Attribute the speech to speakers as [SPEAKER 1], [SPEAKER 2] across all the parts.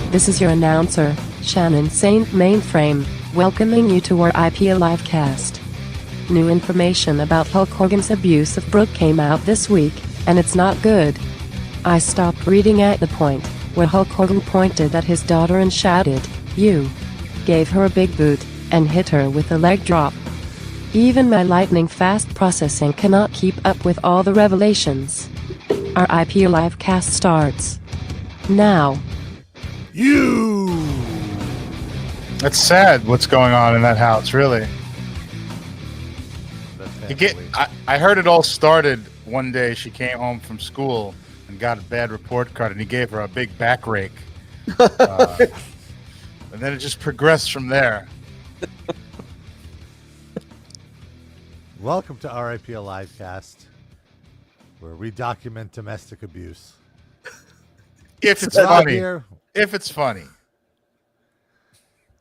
[SPEAKER 1] This is your announcer, Shannon Saint Mainframe, welcoming you to our IP Livecast. New information about Hulk Hogan's abuse of Brooke came out this week, and it's not good. I stopped reading at the point where Hulk Hogan pointed at his daughter and shouted, "You!" gave her a big boot, and hit her with a leg drop. Even my lightning-fast processing cannot keep up with all the revelations. Our IP Livecast starts now.
[SPEAKER 2] You! That's sad what's going on in that house, really. I heard it all started one day. She came home from school and got a bad report card, and he gave her a big back rake. And then it just progressed from there.
[SPEAKER 3] Welcome to RIP Livecast, where we document domestic abuse.
[SPEAKER 2] If it's funny. If it's funny.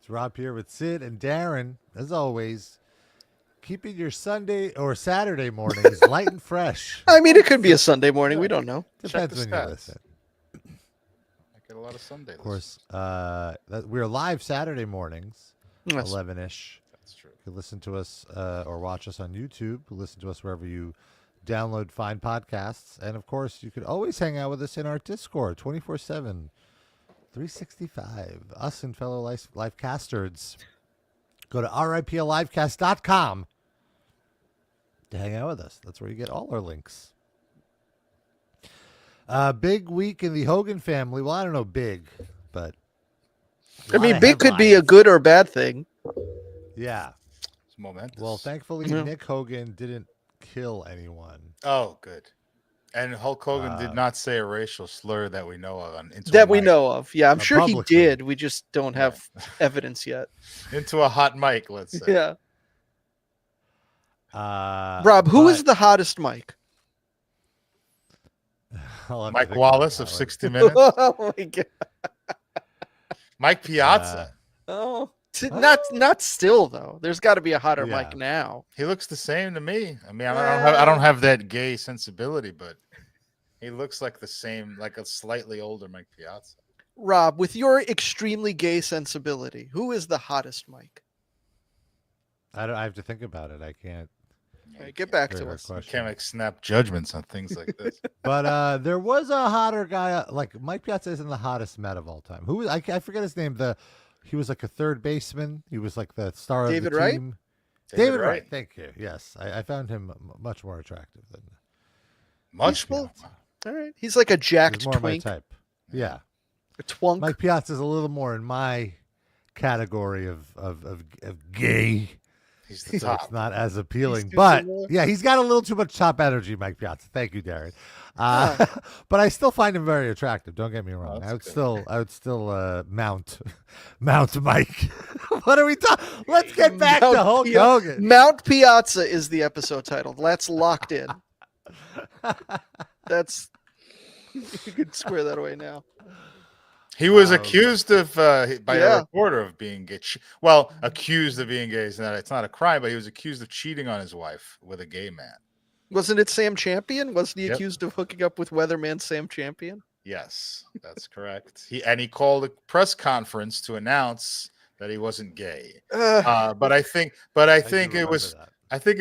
[SPEAKER 3] It's Rob here with Sid and Darren, as always, keeping your Sunday or Saturday mornings light and fresh.
[SPEAKER 4] I mean, it could be a Sunday morning. We don't know.
[SPEAKER 3] Depends when you listen.
[SPEAKER 2] I get a lot of Sundays.
[SPEAKER 3] Of course, we're live Saturday mornings, 11-ish.
[SPEAKER 2] That's true.
[SPEAKER 3] You can listen to us or watch us on YouTube. Listen to us wherever you download fine podcasts. And, of course, you could always hang out with us in our Discord 24/7, 365. Us and fellow Livecasters. Go to riplivecast.com to hang out with us. That's where you get all our links. Big week in the Hogan family. Well, I don't know big, but
[SPEAKER 4] I mean, big could be a good or bad thing.
[SPEAKER 3] Yeah.
[SPEAKER 2] It's momentous.
[SPEAKER 3] Well, thankfully, Nick Hogan didn't kill anyone.
[SPEAKER 2] Oh, good. And Hulk Hogan did not say a racial slur that we know of.
[SPEAKER 4] Know of. Yeah, I'm sure he did. We just don't have evidence yet.
[SPEAKER 2] Into a hot mic, let's say.
[SPEAKER 4] Yeah. Rob, who is the hottest mic?
[SPEAKER 2] Mike Wallace of 60 Minutes.
[SPEAKER 4] Oh, my God.
[SPEAKER 2] Mike Piazza.
[SPEAKER 4] Not still, though. There's got to be a hotter mic now.
[SPEAKER 2] He looks the same to me. I mean, I don't have that gay sensibility, but he looks like the same, like a slightly older Mike Piazza.
[SPEAKER 4] Rob, with your extremely gay sensibility, who is the hottest mic?
[SPEAKER 3] I have to think about it. I can't.
[SPEAKER 4] Get back to us.
[SPEAKER 2] You can't make snap judgments on things like this.
[SPEAKER 3] But there was a hotter guy. Like Mike Piazza isn't the hottest Met of all time. Who I forget his name. He was like a third baseman. He was like the star of the team. David Wright. Thank you. Yes, I found him much more attractive than
[SPEAKER 2] much more.
[SPEAKER 4] All right, he's like a jacked
[SPEAKER 3] more
[SPEAKER 4] twink.
[SPEAKER 3] My type. Yeah,
[SPEAKER 4] a twunk.
[SPEAKER 3] Mike Piazza is a little more in my category of gay.
[SPEAKER 2] He's the top.
[SPEAKER 3] It's not as appealing, but yeah, he's got a little too much top energy, Mike Piazza. Thank you, Darren. But I still find him very attractive. Don't get me wrong. I would still mount Mike. What are we talking? Let's get back to Hulk Hogan.
[SPEAKER 4] Mount Piazza is the episode title. That's locked in. That's you can square that away now.
[SPEAKER 2] He was accused of by a reporter of being gay. Well, accused of being gay is it's not a crime, but he was accused of cheating on his wife with a gay man.
[SPEAKER 4] Wasn't it Sam Champion? Wasn't he accused of hooking up with weatherman Sam Champion?
[SPEAKER 2] Yes, that's correct. He called a press conference to announce that he wasn't gay. But I think it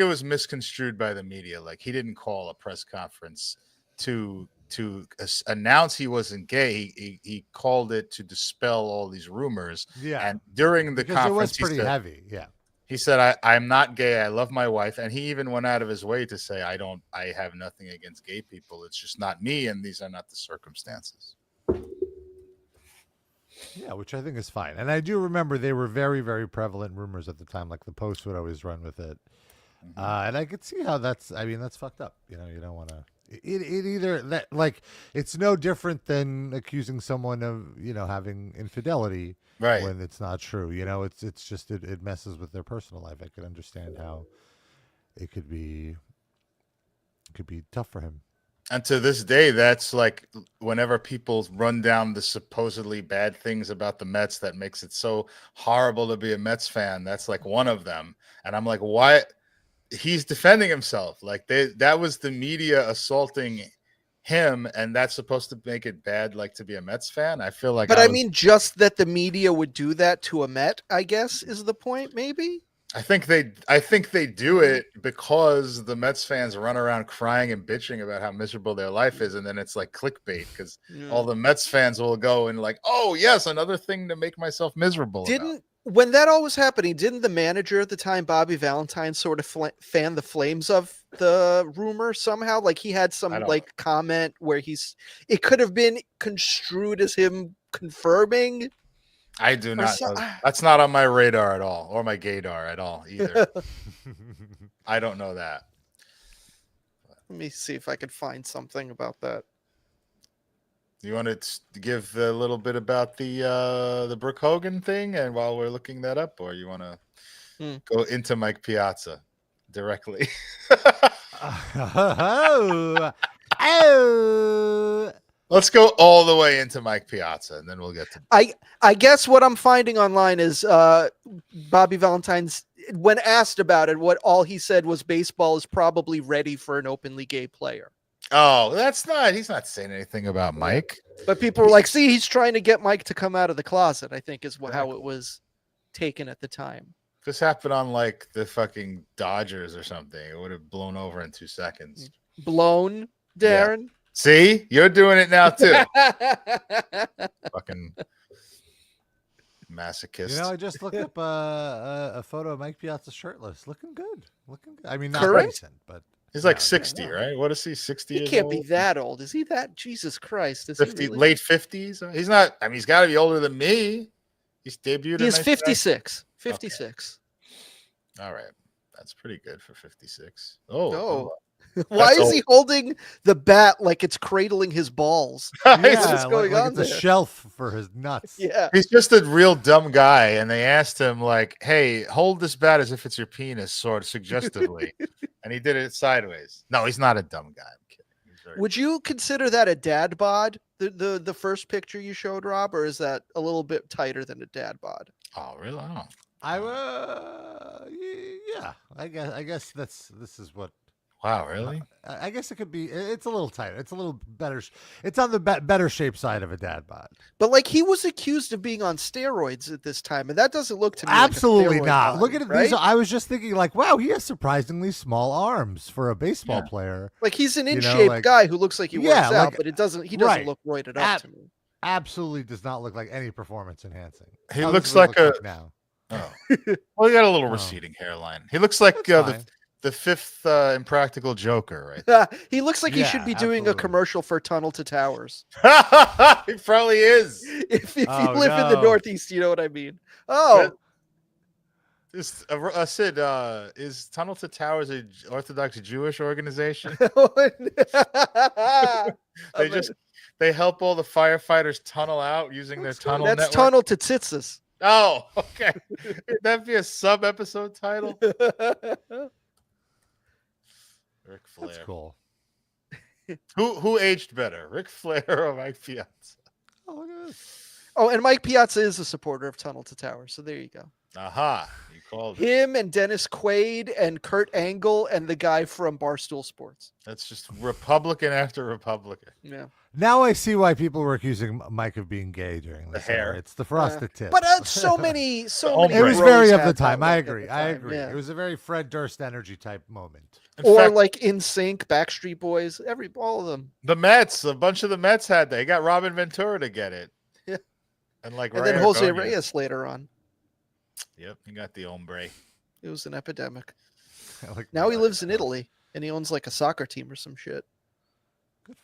[SPEAKER 2] was misconstrued by the media. Like he didn't call a press conference to announce he wasn't gay. He called it to dispel all these rumors.
[SPEAKER 3] Yeah.
[SPEAKER 2] And during the conference,
[SPEAKER 3] it was pretty heavy. Yeah.
[SPEAKER 2] He said, I'm not gay. I love my wife. And he even went out of his way to say, I have nothing against gay people. It's just not me. And these are not the circumstances.
[SPEAKER 3] Yeah, which I think is fine. And I do remember they were very, very prevalent rumors at the time. Like the Post would always run with it. Mm-hmm. And I could see how that's fucked up. You don't want to. It's no different than accusing someone of having infidelity,
[SPEAKER 2] right?
[SPEAKER 3] When it's not true. It's just it messes with their personal life. I could understand how it could be tough for him.
[SPEAKER 2] And to this day, that's like whenever people run down the supposedly bad things about the Mets that makes it so horrible to be a Mets fan, that's like one of them. And I'm like, why? He's defending himself. Like that was the media assaulting him, and that's supposed to make it bad, like to be a Mets fan. I feel like,
[SPEAKER 4] but I mean, just that the media would do that to a Met, I guess, is the point. Maybe.
[SPEAKER 2] I think they do it because the Mets fans run around crying and bitching about how miserable their life is, and then it's like clickbait because all the Mets fans will go and like, oh yes, another thing to make myself miserable.
[SPEAKER 4] When that all was happening, didn't the manager at the time, Bobby Valentine, sort of fan the flames of the rumor somehow? Like he had some like comment where it could have been construed as him confirming.
[SPEAKER 2] I do not know. That's not on my radar at all, or my gaydar at all either. I don't know that.
[SPEAKER 4] Let me see if I could find something about that.
[SPEAKER 2] You want to give a little bit about the Brooke Hogan thing, and while we're looking that up, or you want to go into Mike Piazza directly? Let's go all the way into Mike Piazza, and then we'll get to.
[SPEAKER 4] I guess what I'm finding online is Bobby Valentine's, when asked about it, what all he said was baseball is probably ready for an openly gay player.
[SPEAKER 2] Oh, he's not saying anything about Mike.
[SPEAKER 4] But people were like, see, he's trying to get Mike to come out of the closet, I think is how it was taken at the time.
[SPEAKER 2] This happened on like the fucking Dodgers or something. It would have blown over in 2 seconds.
[SPEAKER 4] Blown, Darren?
[SPEAKER 2] Yeah. See, you're doing it now too. Fucking masochist.
[SPEAKER 3] You know, I just looked up a photo of Mike Piazza shirtless. Looking good. I mean, not recent, but
[SPEAKER 2] he's like 60, right? What is he? 60?
[SPEAKER 4] He can't be that old. Is he that? Jesus Christ!
[SPEAKER 2] 50, really? Late 50s. He's not. I mean, he's got to be older than me. He's debuted.
[SPEAKER 4] He's 56. 56.
[SPEAKER 2] Okay. All right, that's pretty good for 56. Oh.
[SPEAKER 4] Why is he holding the bat like it's cradling his balls?
[SPEAKER 3] What's going on there? It's a shelf for his nuts.
[SPEAKER 4] Yeah.
[SPEAKER 2] He's just a real dumb guy. And they asked him, like, hey, hold this bat as if it's your penis, sort of suggestively. And he did it sideways. No, he's not a dumb guy. I'm kidding.
[SPEAKER 4] Would you consider that a dad bod, the first picture you showed, Rob? Or is that a little bit tighter than a dad bod?
[SPEAKER 2] Oh, really?
[SPEAKER 3] Yeah. I guess this is what.
[SPEAKER 2] Wow, really?
[SPEAKER 3] I guess it could be. It's a little tighter. It's a little better. It's on the better shape side of a dad bod.
[SPEAKER 4] But like he was accused of being on steroids at this time, and that doesn't look to me
[SPEAKER 3] absolutely
[SPEAKER 4] like
[SPEAKER 3] not.
[SPEAKER 4] body,
[SPEAKER 3] Look at it.
[SPEAKER 4] Right?
[SPEAKER 3] I was just thinking, like, wow, he has surprisingly small arms for a baseball player.
[SPEAKER 4] Like he's an in-shape guy who looks like he works out, but he doesn't look roided up to me.
[SPEAKER 3] Absolutely does not look like any performance enhancing.
[SPEAKER 2] He looks like now. Oh, well, he got a little receding hairline. He looks like the fifth Impractical Joker, right?
[SPEAKER 4] He looks like he should be doing a commercial for Tunnel to Towers.
[SPEAKER 2] He probably is.
[SPEAKER 4] If you live in the Northeast, you know what I mean. Oh,
[SPEAKER 2] Sid, is Tunnel to Towers an Orthodox Jewish organization? They help all the firefighters tunnel out using their tunnel network.
[SPEAKER 4] That's Tunnel to Tzitzis.
[SPEAKER 2] Oh, okay. Would that be a sub-episode title? Ric Flair.
[SPEAKER 3] That's cool.
[SPEAKER 2] Who aged better, Ric Flair or Mike Piazza?
[SPEAKER 3] Oh, look at this.
[SPEAKER 4] Oh, and Mike Piazza is a supporter of Tunnel to Towers, so there you go.
[SPEAKER 2] Aha, you called
[SPEAKER 4] him and Dennis Quaid and Kurt Angle and the guy from Barstool Sports.
[SPEAKER 2] That's just Republican after Republican.
[SPEAKER 4] Yeah.
[SPEAKER 3] Now I see why people were accusing Mike of being gay during this.
[SPEAKER 2] The hair.
[SPEAKER 3] It's the frosted tips.
[SPEAKER 4] But so many.
[SPEAKER 3] It was very of the time. I agree. Yeah. It was a very Fred Durst energy type moment.
[SPEAKER 4] In fact, like In Sync, Backstreet Boys, all of them.
[SPEAKER 2] The Mets, a bunch of the Mets had that. They got Robin Ventura to get it.
[SPEAKER 4] Yeah.
[SPEAKER 2] And
[SPEAKER 4] then Jose Reyes later on.
[SPEAKER 2] Yep, you got the hombre.
[SPEAKER 4] It was an epidemic. Now he lives in Italy and he owns like a soccer team or some shit.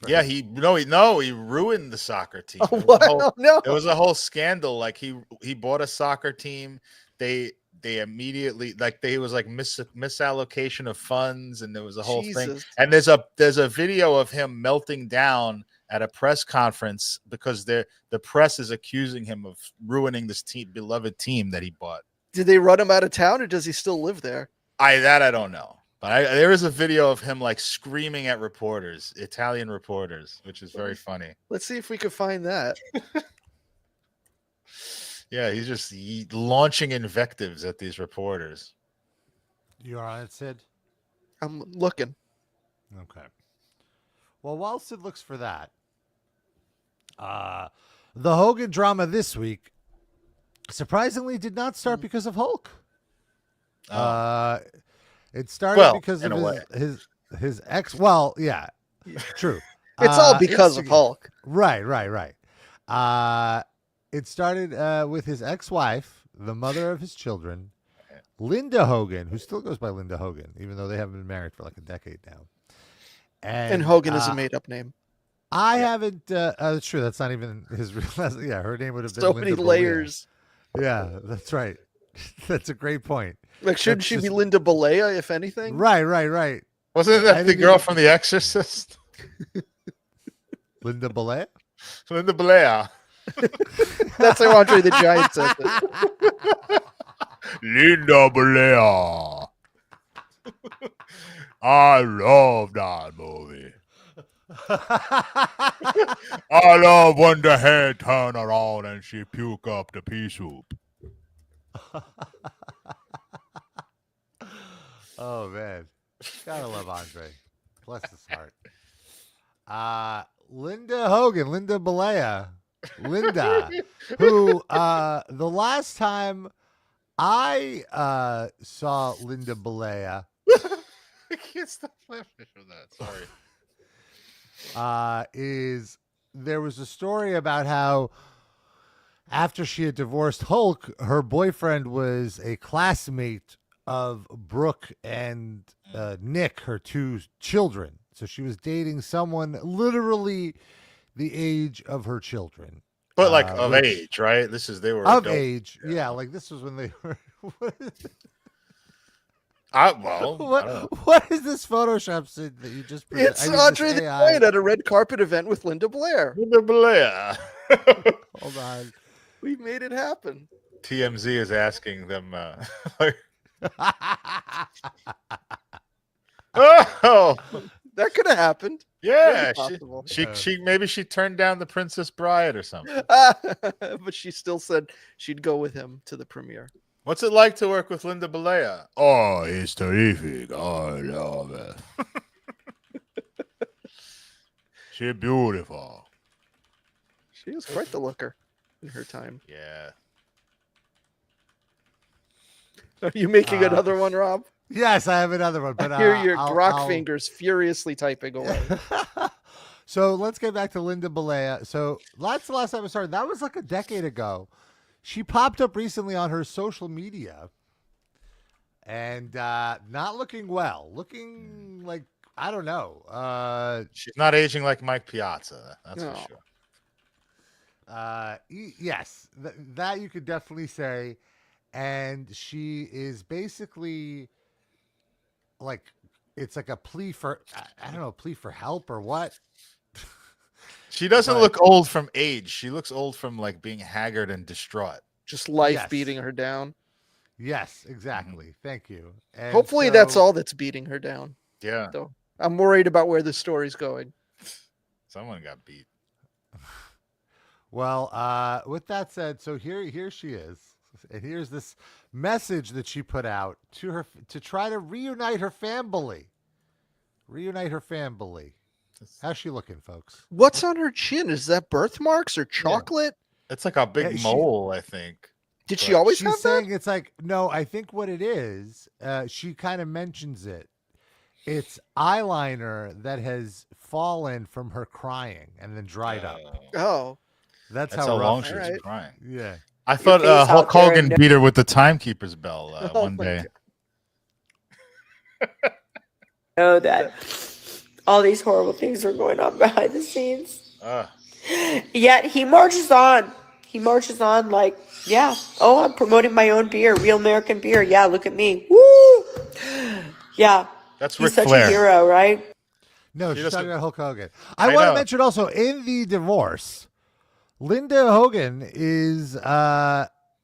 [SPEAKER 2] Yeah, he ruined the soccer team.
[SPEAKER 4] Oh, what?
[SPEAKER 2] There was a whole scandal. Like he bought a soccer team. They immediately it was like misallocation of funds, and there was a whole thing. And there's a video of him melting down at a press conference because the press is accusing him of ruining this beloved team that he bought.
[SPEAKER 4] Did they run him out of town, or does he still live there?
[SPEAKER 2] I don't know. But there is a video of him like screaming at reporters, Italian reporters, which is very funny.
[SPEAKER 4] Let's see if we can find that.
[SPEAKER 2] Yeah, he's just launching invectives at these reporters.
[SPEAKER 3] You are on it, Sid?
[SPEAKER 4] I'm looking.
[SPEAKER 3] Okay. Well, while Sid looks for that, the Hogan drama this week surprisingly did not start because of Hulk. It started because of his ex. Well, yeah, true.
[SPEAKER 4] It's all because of Hulk.
[SPEAKER 3] Right. It started with his ex-wife, the mother of his children, Linda Hogan, who still goes by Linda Hogan, even though they haven't been married for like a decade now.
[SPEAKER 4] And Hogan is a made-up name.
[SPEAKER 3] I haven't. That's true. That's not even his real last. Yeah, her name would have been
[SPEAKER 4] so
[SPEAKER 3] Linda
[SPEAKER 4] many layers.
[SPEAKER 3] Yeah, that's right. That's a great point.
[SPEAKER 4] Like, shouldn't she be Linda Balea, if anything?
[SPEAKER 3] Right.
[SPEAKER 2] Wasn't that the girl from The Exorcist?
[SPEAKER 3] Linda Balea?
[SPEAKER 2] Linda Balea.
[SPEAKER 4] That's how Andre the Giant says it.
[SPEAKER 2] Linda Balea. I love that movie. I love when the head turn around and she puke up the pea soup.
[SPEAKER 3] Oh man, gotta love Andre. Bless his heart. Linda Hogan, Linda Balea, Linda, who the last time I saw Linda Balea,
[SPEAKER 2] I can't stop laughing from that. Sorry.
[SPEAKER 3] Is there was a story about how after she had divorced Hulk, her boyfriend was a classmate of Brooke and Nick, her two children. So she was dating someone literally the age of her children.
[SPEAKER 2] But like of age, right? They were
[SPEAKER 3] of
[SPEAKER 2] adult.
[SPEAKER 3] age. Yeah, like this was when they were. What is this Photoshop Sid, that you just presented?
[SPEAKER 4] It's Andre the Giant at a red carpet event with Linda Blair.
[SPEAKER 2] Linda Blair.
[SPEAKER 3] Hold on.
[SPEAKER 4] We made it happen.
[SPEAKER 2] TMZ is asking them. Oh,
[SPEAKER 4] that could have happened.
[SPEAKER 2] Yeah, she maybe she turned down the Princess Bride or something.
[SPEAKER 4] But she still said she'd go with him to the premiere.
[SPEAKER 2] What's it like to work with Linda Balea? Oh, it's terrific. I love it. She's beautiful.
[SPEAKER 4] She was quite the looker in her time.
[SPEAKER 2] Yeah.
[SPEAKER 4] Are you making another one, Rob?
[SPEAKER 3] Yes, I have another one. But
[SPEAKER 4] I hear your grok fingers furiously typing away.
[SPEAKER 3] So let's get back to Linda Balea. So that's the last time I started. That was like a decade ago. She popped up recently on her social media and not looking well. Looking like, I don't know.
[SPEAKER 2] She's not aging like Mike Piazza. That's for sure.
[SPEAKER 3] Yes, that you could definitely say. And she is basically like, it's like a plea for, I don't know, plea for help or what?
[SPEAKER 2] She doesn't look old from age. She looks old from like being haggard and distraught.
[SPEAKER 4] Just life beating her down.
[SPEAKER 3] Yes, exactly. Mm-hmm. Thank you. And
[SPEAKER 4] hopefully that's all that's beating her down.
[SPEAKER 2] Yeah.
[SPEAKER 4] So I'm worried about where the story's going.
[SPEAKER 2] Someone got beat.
[SPEAKER 3] Well, with that said, so here she is. And here's this message that she put out to her to try to reunite her family. How's she looking, folks?
[SPEAKER 4] What's on her chin? Is that birthmarks or chocolate?
[SPEAKER 2] Yeah. It's like a big mole, I think.
[SPEAKER 4] Did she always have that?
[SPEAKER 3] She's saying it's like, no, I think what it is, she kind of mentions it. It's eyeliner that has fallen from her crying and then dried up.
[SPEAKER 4] Oh.
[SPEAKER 3] That's
[SPEAKER 2] how long
[SPEAKER 3] rough.
[SPEAKER 2] she was crying.
[SPEAKER 3] Yeah.
[SPEAKER 2] I thought Hulk Hogan beat her with the timekeeper's bell one day.
[SPEAKER 5] Know that all these horrible things are going on behind the scenes. Yet he marches on. He marches on like, yeah. Oh, I'm promoting my own beer, real American beer. Yeah, look at me. Woo! Yeah.
[SPEAKER 2] That's
[SPEAKER 5] He's such a hero, right?
[SPEAKER 3] No, she's talking about Hulk Hogan. I want to mention also, in the divorce, Linda Hogan is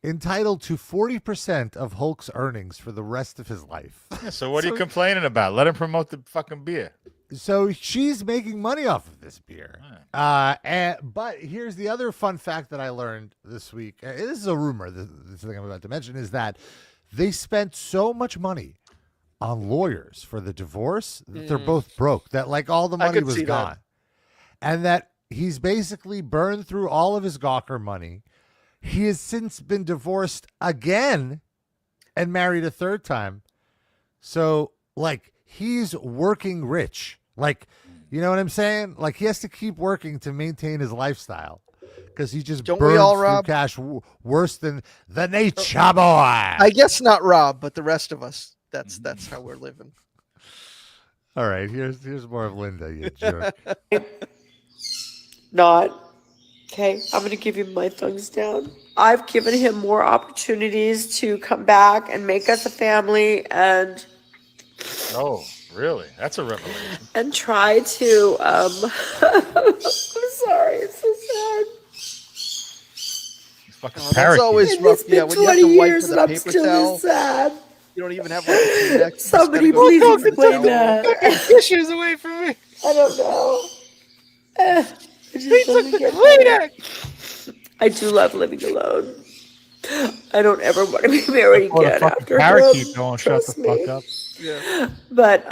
[SPEAKER 3] entitled to 40% of Hulk's earnings for the rest of his life.
[SPEAKER 2] Yeah, so what are you complaining about? Let him promote the fucking beer.
[SPEAKER 3] So she's making money off of this beer. But here's the other fun fact that I learned this week. This is a rumor. This thing I'm about to mention is that they spent so much money on lawyers for the divorce that they're both broke. That like all the money was gone. and that he's basically burned through all of his Gawker money. He has since been divorced again and married a third time. So, like, he's working rich. Like, you know what I'm saying? Like, he has to keep working to maintain his lifestyle because he just burns through cash worse than the nature boy.
[SPEAKER 4] I guess not Rob, but the rest of us. That's how we're living.
[SPEAKER 3] All right, here's more of Linda, you jerk.
[SPEAKER 5] Not. Okay, I'm going to give you my thumbs down. I've given him more opportunities to come back and make us a family and...
[SPEAKER 2] Oh, really? That's a revelation.
[SPEAKER 5] And try to... I'm sorry, it's so sad.
[SPEAKER 4] That's always rough.
[SPEAKER 5] Yeah, when you have to wipe with a paper towel. Sad.
[SPEAKER 4] You don't even have like a neck.
[SPEAKER 5] Somebody please explain that.
[SPEAKER 2] Tissues away from me.
[SPEAKER 5] I don't know. I do love living alone. I don't ever want to be married again after
[SPEAKER 2] parakeet don't shut the fuck up.
[SPEAKER 5] Yeah. But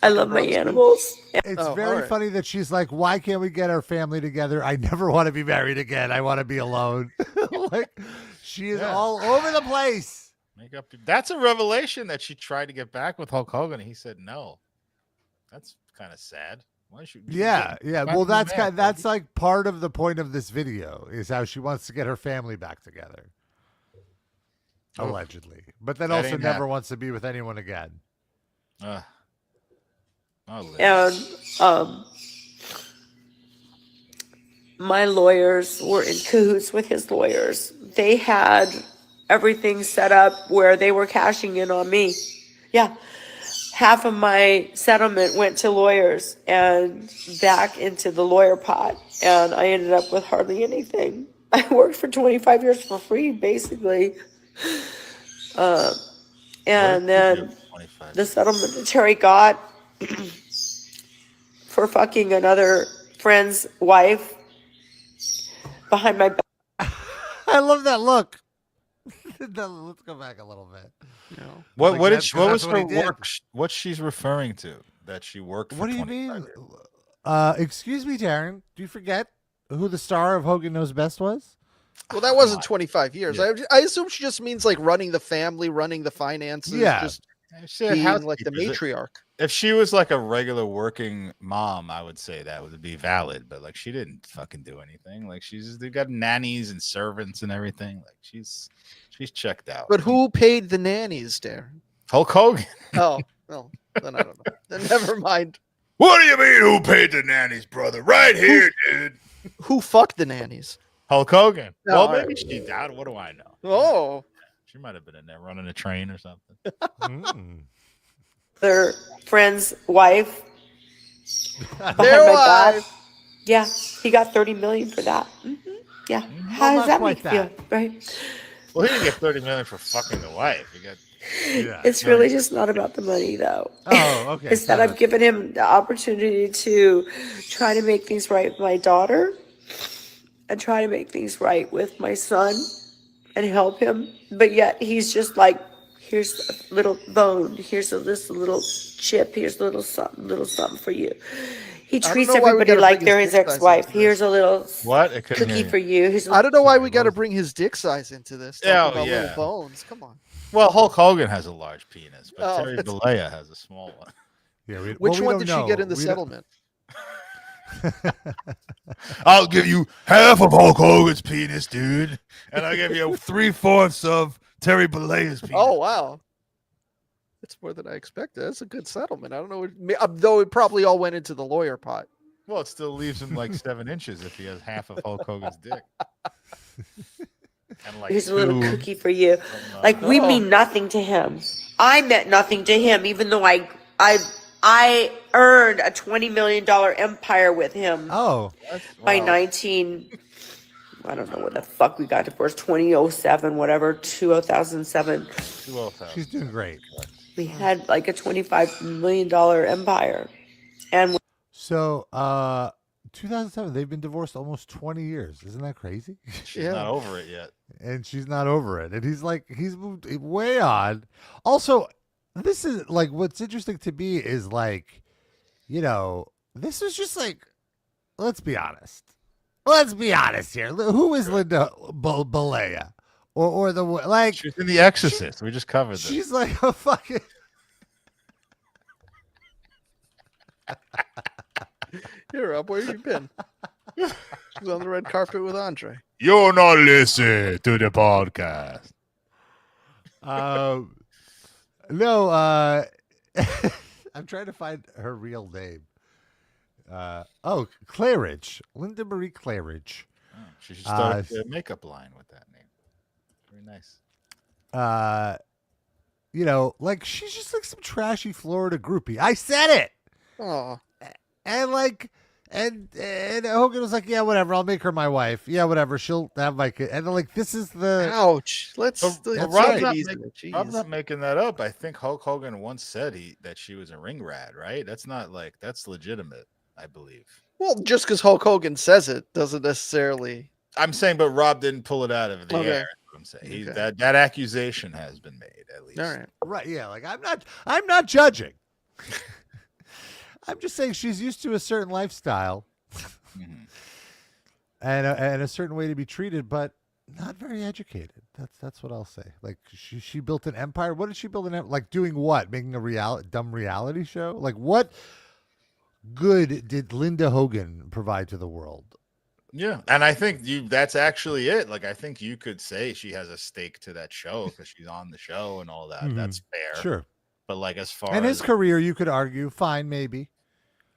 [SPEAKER 5] I love my animals.
[SPEAKER 3] It's very funny that she's like, why can't we get our family together? I never want to be married again. I want to be alone. Like, she is all over the place.
[SPEAKER 2] That's a revelation that she tried to get back with Hulk Hogan. And he said no. That's kind of sad. Why should
[SPEAKER 3] yeah. Well, that's like part of the point of this video is how she wants to get her family back together. Allegedly. But then also never wants to be with anyone again.
[SPEAKER 5] And my lawyers were in cahoots with his lawyers. They had everything set up where they were cashing in on me. Yeah. Half of my settlement went to lawyers and back into the lawyer pot. And I ended up with hardly anything. I worked for 25 years for free, basically. And then the settlement that Terry got for fucking another friend's wife behind my back.
[SPEAKER 3] I love that look. Let's go back a little bit.
[SPEAKER 2] No. What was her work? What she's referring to that she worked for?
[SPEAKER 3] What do you mean? Excuse me, Darren. Do you forget who the star of Hogan Knows Best was?
[SPEAKER 4] Well, that wasn't 25 years. Yeah. I assume she just means like running the family, running the finances.
[SPEAKER 3] Yeah,
[SPEAKER 4] just being like the matriarch.
[SPEAKER 2] If she was like a regular working mom, I would say that would be valid. But like, she didn't fucking do anything. Like, they got nannies and servants and everything. Like, she's checked out.
[SPEAKER 4] But who paid the nannies, Darren?
[SPEAKER 2] Hulk Hogan.
[SPEAKER 4] Oh, well, then I don't know. Then never mind.
[SPEAKER 2] What do you mean, who paid the nannies, brother? Right here, dude.
[SPEAKER 4] Who fucked the nannies?
[SPEAKER 2] Hulk Hogan. Well, maybe she died. What do I know?
[SPEAKER 4] Oh,
[SPEAKER 2] she might have been in there running a train or something.
[SPEAKER 5] Their friend's wife.
[SPEAKER 4] Their wife.
[SPEAKER 5] Yeah, he got $30 million for that. Mm-hmm. Yeah, how does that make you feel? Right.
[SPEAKER 2] Well, he didn't get $30 million for fucking the wife. He got.
[SPEAKER 5] Yeah, it's really just not about the money, though.
[SPEAKER 3] Oh, okay.
[SPEAKER 5] It's that I've given him the opportunity to try to make things right with my daughter and try to make things right with my son and help him. But yet he's just like, here's a little bone, here's this little chip, here's a little something for you. He treats everybody like they're his ex-wife. Here's a little cookie for you.
[SPEAKER 4] I don't know why we got to bring his dick size into this. Talking about little bones. Come on.
[SPEAKER 2] Well, Hulk Hogan has a large penis, but Terry Bollea has a small one.
[SPEAKER 3] Yeah,
[SPEAKER 4] which one did she get in the settlement?
[SPEAKER 2] I'll give you half of Hulk Hogan's penis, dude, and I'll give you 3/4 of Terry Bollea's penis.
[SPEAKER 4] Oh, wow. That's more than I expected. That's a good settlement. I don't know. Though it probably all went into the lawyer pot.
[SPEAKER 2] Well, it still leaves him like 7 inches if he has half of Hulk Hogan's dick. And like
[SPEAKER 5] here's a little cookie for you. Like we mean nothing to him. I meant nothing to him, even though I earned a $20 million empire with him.
[SPEAKER 3] Oh,
[SPEAKER 5] by 19. I don't know what the fuck we got divorced. 2007, whatever, 2007.
[SPEAKER 3] She's doing great.
[SPEAKER 5] We had like a $25 million empire, and
[SPEAKER 3] so 2007. They've been divorced almost 20 years. Isn't that crazy?
[SPEAKER 2] She's not over it yet.
[SPEAKER 3] And she's not over it. And he's moved way on. Also, this is like what's interesting to me is like, you know, this was just like let's be honest. Let's be honest here. Who is Linda Balea? Or the like?
[SPEAKER 2] She's in The Exorcist. We just covered this.
[SPEAKER 3] She's like a fucking.
[SPEAKER 4] Here, Rob, where you been? She's on the red carpet with Andre.
[SPEAKER 2] You're not listening to the podcast.
[SPEAKER 3] No, I'm trying to find her real name. Claridge. Linda Marie Claridge.
[SPEAKER 2] Oh, she should start a makeup line with that name. Very nice.
[SPEAKER 3] Like she's just like some trashy Florida groupie. I said it.
[SPEAKER 4] Oh.
[SPEAKER 3] And like and Hogan was like, yeah, whatever, I'll make her my wife. Yeah, whatever, she'll have my kid. And like this is the
[SPEAKER 4] ouch. Let's
[SPEAKER 2] Rob's not making that up. I think Hulk Hogan once said that she was a ring rat, right? That's legitimate, I believe.
[SPEAKER 4] Well, just because Hulk Hogan says it doesn't necessarily.
[SPEAKER 2] I'm saying, but Rob didn't pull it out of the air. I'm saying that accusation has been made, at least.
[SPEAKER 4] All right.
[SPEAKER 3] Right, yeah. Like I'm not judging. I'm just saying she's used to a certain lifestyle and a certain way to be treated, but not very educated. That's what I'll say. Like she built an empire. What did she build an empire? Like doing what? Making a dumb reality show? Like what good did Linda Hogan provide to the world?
[SPEAKER 2] Yeah, and I think that's actually it. Like I think you could say she has a stake to that show because she's on the show and all that. Mm-hmm. That's fair.
[SPEAKER 3] Sure.
[SPEAKER 2] But like as far
[SPEAKER 3] as his career, you could argue, fine, maybe.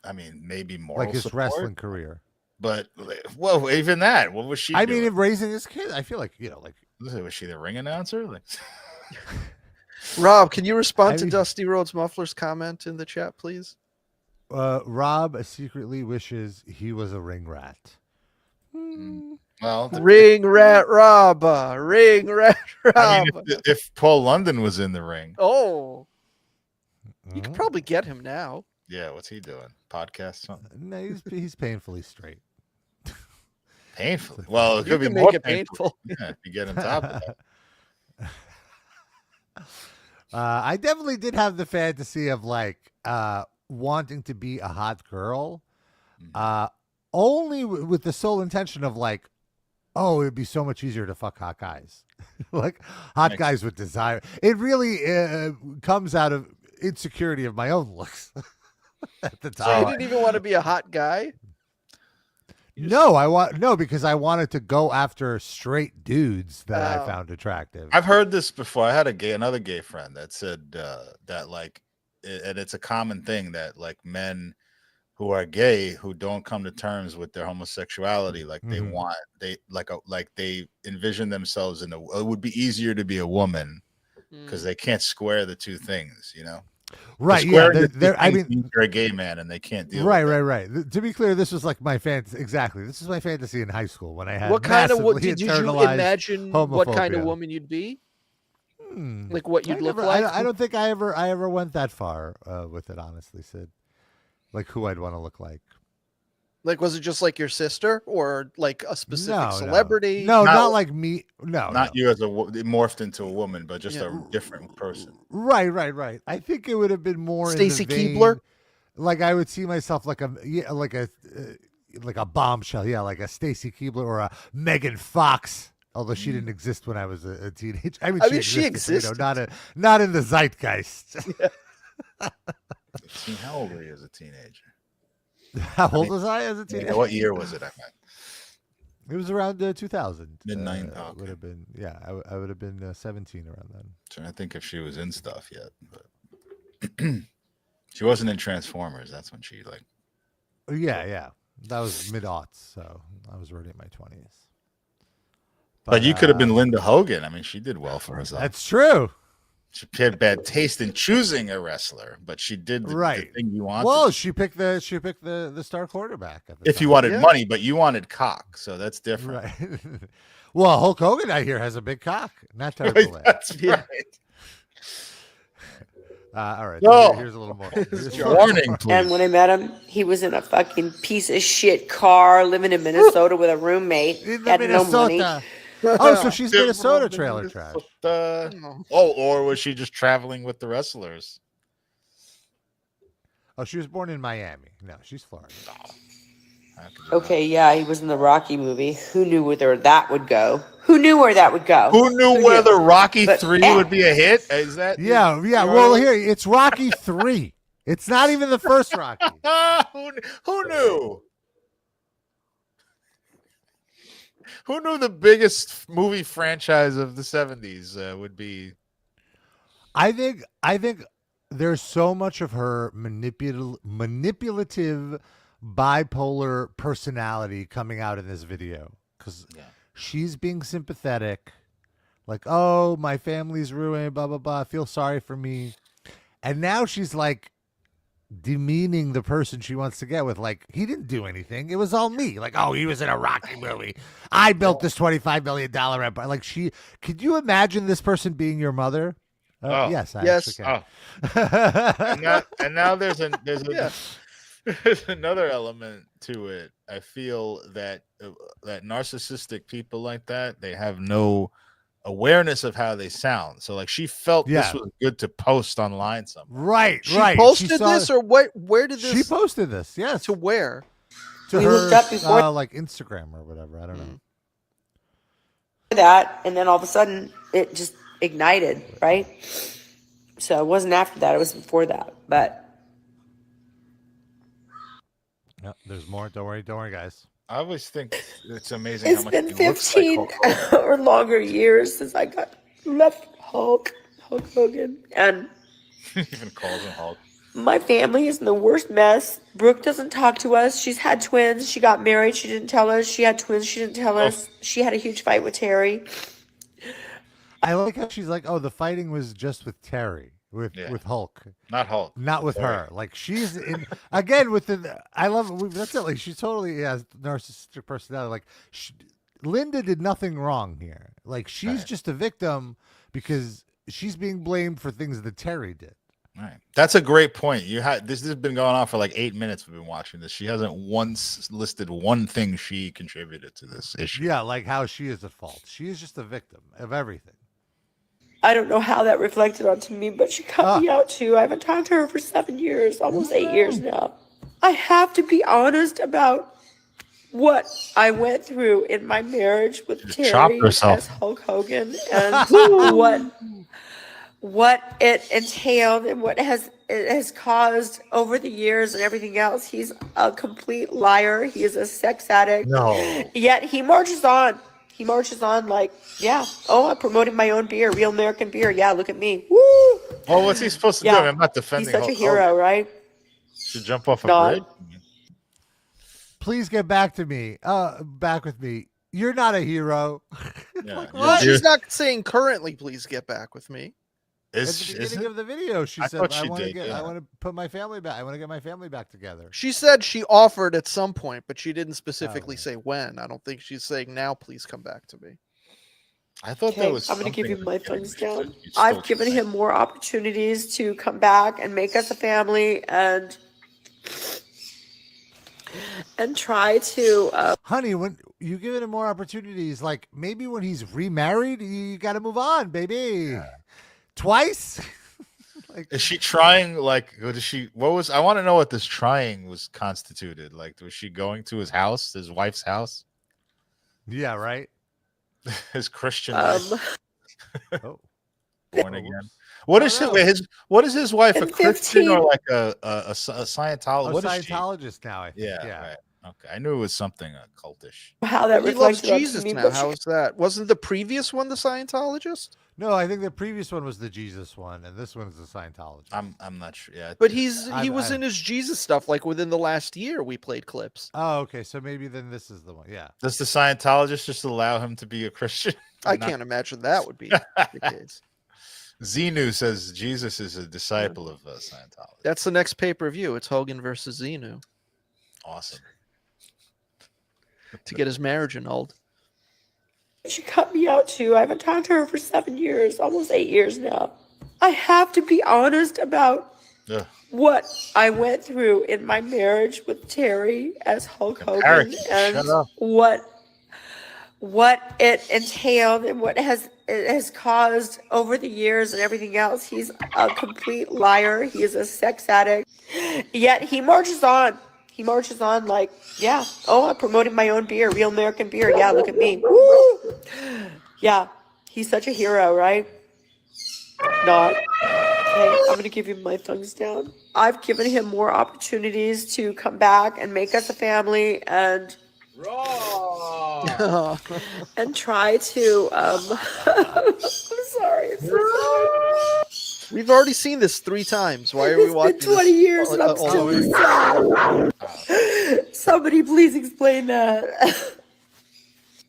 [SPEAKER 2] I mean, maybe more
[SPEAKER 3] like his wrestling career.
[SPEAKER 2] But well, even that, what was she?
[SPEAKER 3] I mean, in raising his kid, I feel like
[SPEAKER 2] was she the ring announcer? Like,
[SPEAKER 4] Rob, can you respond to Dusty Rhodes Muffler's comment in the chat, please?
[SPEAKER 3] Rob secretly wishes he was a ring rat.
[SPEAKER 2] Well,
[SPEAKER 4] ring rat Rob, ring rat Rob.
[SPEAKER 2] I mean, if Paul London was in the ring,
[SPEAKER 4] you could probably get him now.
[SPEAKER 2] Yeah, what's he doing? Podcast something?
[SPEAKER 3] No, he's painfully straight.
[SPEAKER 2] Painfully? Well, it could be more painful. Yeah, if you get on top of that.
[SPEAKER 3] I definitely did have the fantasy of like wanting to be a hot girl, only with the sole intention of like, oh, it'd be so much easier to fuck hot guys. Like hot guys with desire. It really comes out of insecurity of my own looks. At the time.
[SPEAKER 4] So you didn't even want to be a hot guy?
[SPEAKER 3] No, because I wanted to go after straight dudes that I found attractive.
[SPEAKER 2] I've heard this before. I had another gay friend that said that like, and it's a common thing that like men who are gay who don't come to terms with their homosexuality, like they they envision themselves it would be easier to be a woman because they can't square the two things, you know.
[SPEAKER 3] Right, yeah.
[SPEAKER 2] I mean, you're a gay man, and they can't deal.
[SPEAKER 3] Right. To be clear, this was like my fantasy. Exactly, this is my fantasy in high school when I had.
[SPEAKER 4] What kind of did you imagine? Homophobia. What kind of woman you'd be? Like what you'd look like?
[SPEAKER 3] I don't think I ever went that far with it. Honestly, Sid, like who I'd want to look like.
[SPEAKER 4] Like, was it just like your sister or like a specific celebrity?
[SPEAKER 3] No, not like me. No,
[SPEAKER 2] not you as morphed into a woman, but just a different person.
[SPEAKER 3] Right. I think it would have been more
[SPEAKER 4] Stacy Keibler.
[SPEAKER 3] Like I would see myself like a bombshell, like a Stacy Keibler or a Megan Fox. Although she didn't exist when I was a teenager. I mean, she existed. Not in the zeitgeist.
[SPEAKER 2] Yeah. How old were you as a teenager?
[SPEAKER 3] How old was I as a teenager?
[SPEAKER 2] What year was it? I meant.
[SPEAKER 3] It was around 2000.
[SPEAKER 2] Mid-90s. Okay.
[SPEAKER 3] Would have been, I would have been 17 around then.
[SPEAKER 2] I'm trying to think if she was in stuff yet, but she wasn't in Transformers. That's when she like.
[SPEAKER 3] Yeah. That was mid-aughts, so I was already in my 20s.
[SPEAKER 2] But you could have been Linda Hogan. I mean, she did well for herself.
[SPEAKER 3] That's true.
[SPEAKER 2] She had bad taste in choosing a wrestler, but she did the thing you wanted.
[SPEAKER 3] Well, she picked the star quarterback.
[SPEAKER 2] If you wanted money, but you wanted cock, so that's different.
[SPEAKER 3] Right. Well, Hulk Hogan, I hear, has a big cock. Not terrible.
[SPEAKER 2] That's right.
[SPEAKER 3] All right.
[SPEAKER 2] No.
[SPEAKER 3] Here's a little more.
[SPEAKER 2] Warning, please.
[SPEAKER 5] And when I met him, he was in a fucking piece of shit car, living in Minnesota with a roommate. Had no money.
[SPEAKER 3] Oh, so she's Minnesota trailer trash.
[SPEAKER 2] Or was she just traveling with the wrestlers?
[SPEAKER 3] Oh, she was born in Miami. No, she's Florida.
[SPEAKER 2] Oh.
[SPEAKER 5] Okay, yeah, he was in the Rocky movie. Who knew where that would go? Who knew where that would go?
[SPEAKER 2] Who knew whether Rocky 3 would be a hit? Is that?
[SPEAKER 3] Yeah. Well, here it's Rocky 3. It's not even the first Rocky.
[SPEAKER 2] Who knew? Who knew the biggest movie franchise of the 70s would be?
[SPEAKER 3] I think there's so much of her manipulative bipolar personality coming out in this video because she's being sympathetic, like, oh, my family's ruined, blah blah blah, feel sorry for me, and now she's like demeaning the person she wants to get with, like, he didn't do anything, it was all me, like, oh, he was in a Rocky movie, I built this $25 million empire. Like, could you imagine this person being your mother? Yes.
[SPEAKER 2] Oh. and now there's another element to it. I feel that that narcissistic people like that, they have no awareness of how they sound. So like she felt this was good to post online somewhere.
[SPEAKER 3] Right.
[SPEAKER 4] She posted this, or what? Where did this?
[SPEAKER 3] She posted this. Yes.
[SPEAKER 4] To where?
[SPEAKER 3] To her like Instagram or whatever. I don't know.
[SPEAKER 5] That, and then all of a sudden it just ignited, right? So it wasn't after that, it was before that. But
[SPEAKER 3] there's more. Don't worry, guys.
[SPEAKER 2] I always think it's amazing how much
[SPEAKER 5] it's been 15 or longer years since I left Hulk Hogan, and
[SPEAKER 2] he even calls him Hulk.
[SPEAKER 5] My family is in the worst mess. Brooke doesn't talk to us. She's had twins. She got married. She didn't tell us. She had twins. She didn't tell us. She had a huge fight with Terry.
[SPEAKER 3] I like how she's like, oh, the fighting was just with Terry, with Hulk.
[SPEAKER 2] Not Hulk.
[SPEAKER 3] Not with her. Like, she's in, again, with the, I love, that's it. Like, she totally has narcissistic personality. Like, Linda did nothing wrong here. Like, she's just a victim because she's being blamed for things that Terry did.
[SPEAKER 2] Right. That's a great point. This has been going on for like 8 minutes. We've been watching this. She hasn't once listed one thing she contributed to this issue.
[SPEAKER 3] Yeah, like how she is at fault. She is just a victim of everything.
[SPEAKER 5] I don't know how that reflected onto me, but she cut me out too. I haven't talked to her for 7 years, almost 8 years now. I have to be honest about what I went through in my marriage with Terry as Hulk Hogan, and what it entailed and what it has caused over the years and everything else. He's a complete liar. He is a sex addict.
[SPEAKER 2] No.
[SPEAKER 5] Yet he marches on. He marches on like, I'm promoting my own beer, real American beer. Yeah, look at me. Woo!
[SPEAKER 2] Oh, what's he supposed to do? I'm not defending
[SPEAKER 5] He's such a hero, right?
[SPEAKER 2] To jump off a bridge?
[SPEAKER 3] Please get back to me. Back with me. You're not a hero.
[SPEAKER 2] Yeah.
[SPEAKER 4] Well, she's not saying currently, please get back with me.
[SPEAKER 3] At the beginning of the video, she said, I want to put my family back. I want to get my family back together.
[SPEAKER 4] She said she offered at some point, but she didn't specifically say when. I don't think she's saying now, please come back to me.
[SPEAKER 2] I thought that was.
[SPEAKER 5] I'm going to give you my thumbs down. I've given him more opportunities to come back and make us a family and try to.
[SPEAKER 3] Honey, when you giving him more opportunities, like maybe when he's remarried, you got to move on, baby. Yeah. Twice?
[SPEAKER 2] Like, is she trying? Like, what was? I want to know what this trying was constituted. Like, was she going to his house, his wife's house?
[SPEAKER 3] Yeah, right.
[SPEAKER 2] His Christian life. Born again. What is it? What is his wife? A Christian or like a Scientologist?
[SPEAKER 3] A Scientologist now, I think. Yeah.
[SPEAKER 2] Right. Okay, I knew it was something cultish.
[SPEAKER 5] How that
[SPEAKER 4] reflects Jesus now. How is that? Wasn't the previous one the Scientologist?
[SPEAKER 3] No, I think the previous one was the Jesus one, and this one's the Scientologist.
[SPEAKER 2] I'm not sure. Yeah,
[SPEAKER 4] but he was in his Jesus stuff like within the last year. We played clips.
[SPEAKER 3] Oh, okay, so maybe then this is the one. Yeah.
[SPEAKER 2] Does the Scientologist just allow him to be a Christian?
[SPEAKER 4] I can't imagine that would be the case.
[SPEAKER 2] Xenu says Jesus is a disciple of Scientology.
[SPEAKER 4] That's the next pay-per-view. It's Hogan versus Xenu.
[SPEAKER 2] Awesome.
[SPEAKER 4] To get his marriage annulled.
[SPEAKER 5] She cut me out too. I haven't talked to her for 7 years, almost 8 years now. I have to be honest about what I went through in my marriage with Terry as Hulk Hogan, and what it entailed and what it has caused over the years and everything else. He's a complete liar. He is a sex addict. Yet he marches on. He he marches on like, yeah, oh, I'm promoting my own beer, real American beer. Yeah, look at me. Woo! Yeah, he's such a hero, right? Not. Okay, I'm going to give you my thumbs down. I've given him more opportunities to come back and make us a family and and try to I'm sorry. I'm so sorry.
[SPEAKER 4] We've already seen this 3 times. Why are we watching
[SPEAKER 5] this? It's been 20 years and I'm still sad. Somebody please explain that.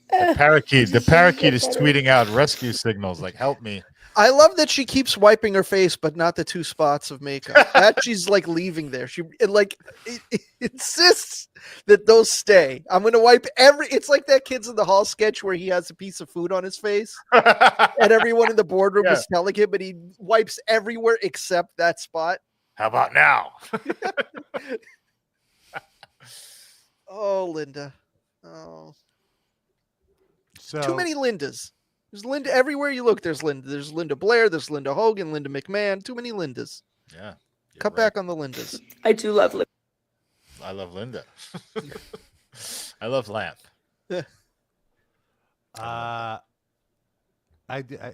[SPEAKER 2] The parakeet is tweeting out rescue signals like, help me.
[SPEAKER 4] I love that she keeps wiping her face, but not the 2 spots of makeup. That she's like leaving there. She insists that those stay. I'm going to wipe it's like that Kids in the Hall sketch where he has a piece of food on his face and everyone in the boardroom is telling him, but he wipes everywhere except that spot.
[SPEAKER 2] How about now?
[SPEAKER 4] Oh, Linda. Oh.
[SPEAKER 3] So,
[SPEAKER 4] too many Lindas. There's Linda everywhere you look. There's Linda. There's Linda Blair. There's Linda Hogan. Linda McMahon. Too many Lindas.
[SPEAKER 2] Yeah.
[SPEAKER 4] Cut back on the Lindas.
[SPEAKER 5] I do love Linda.
[SPEAKER 2] I love Linda. I love Lamp.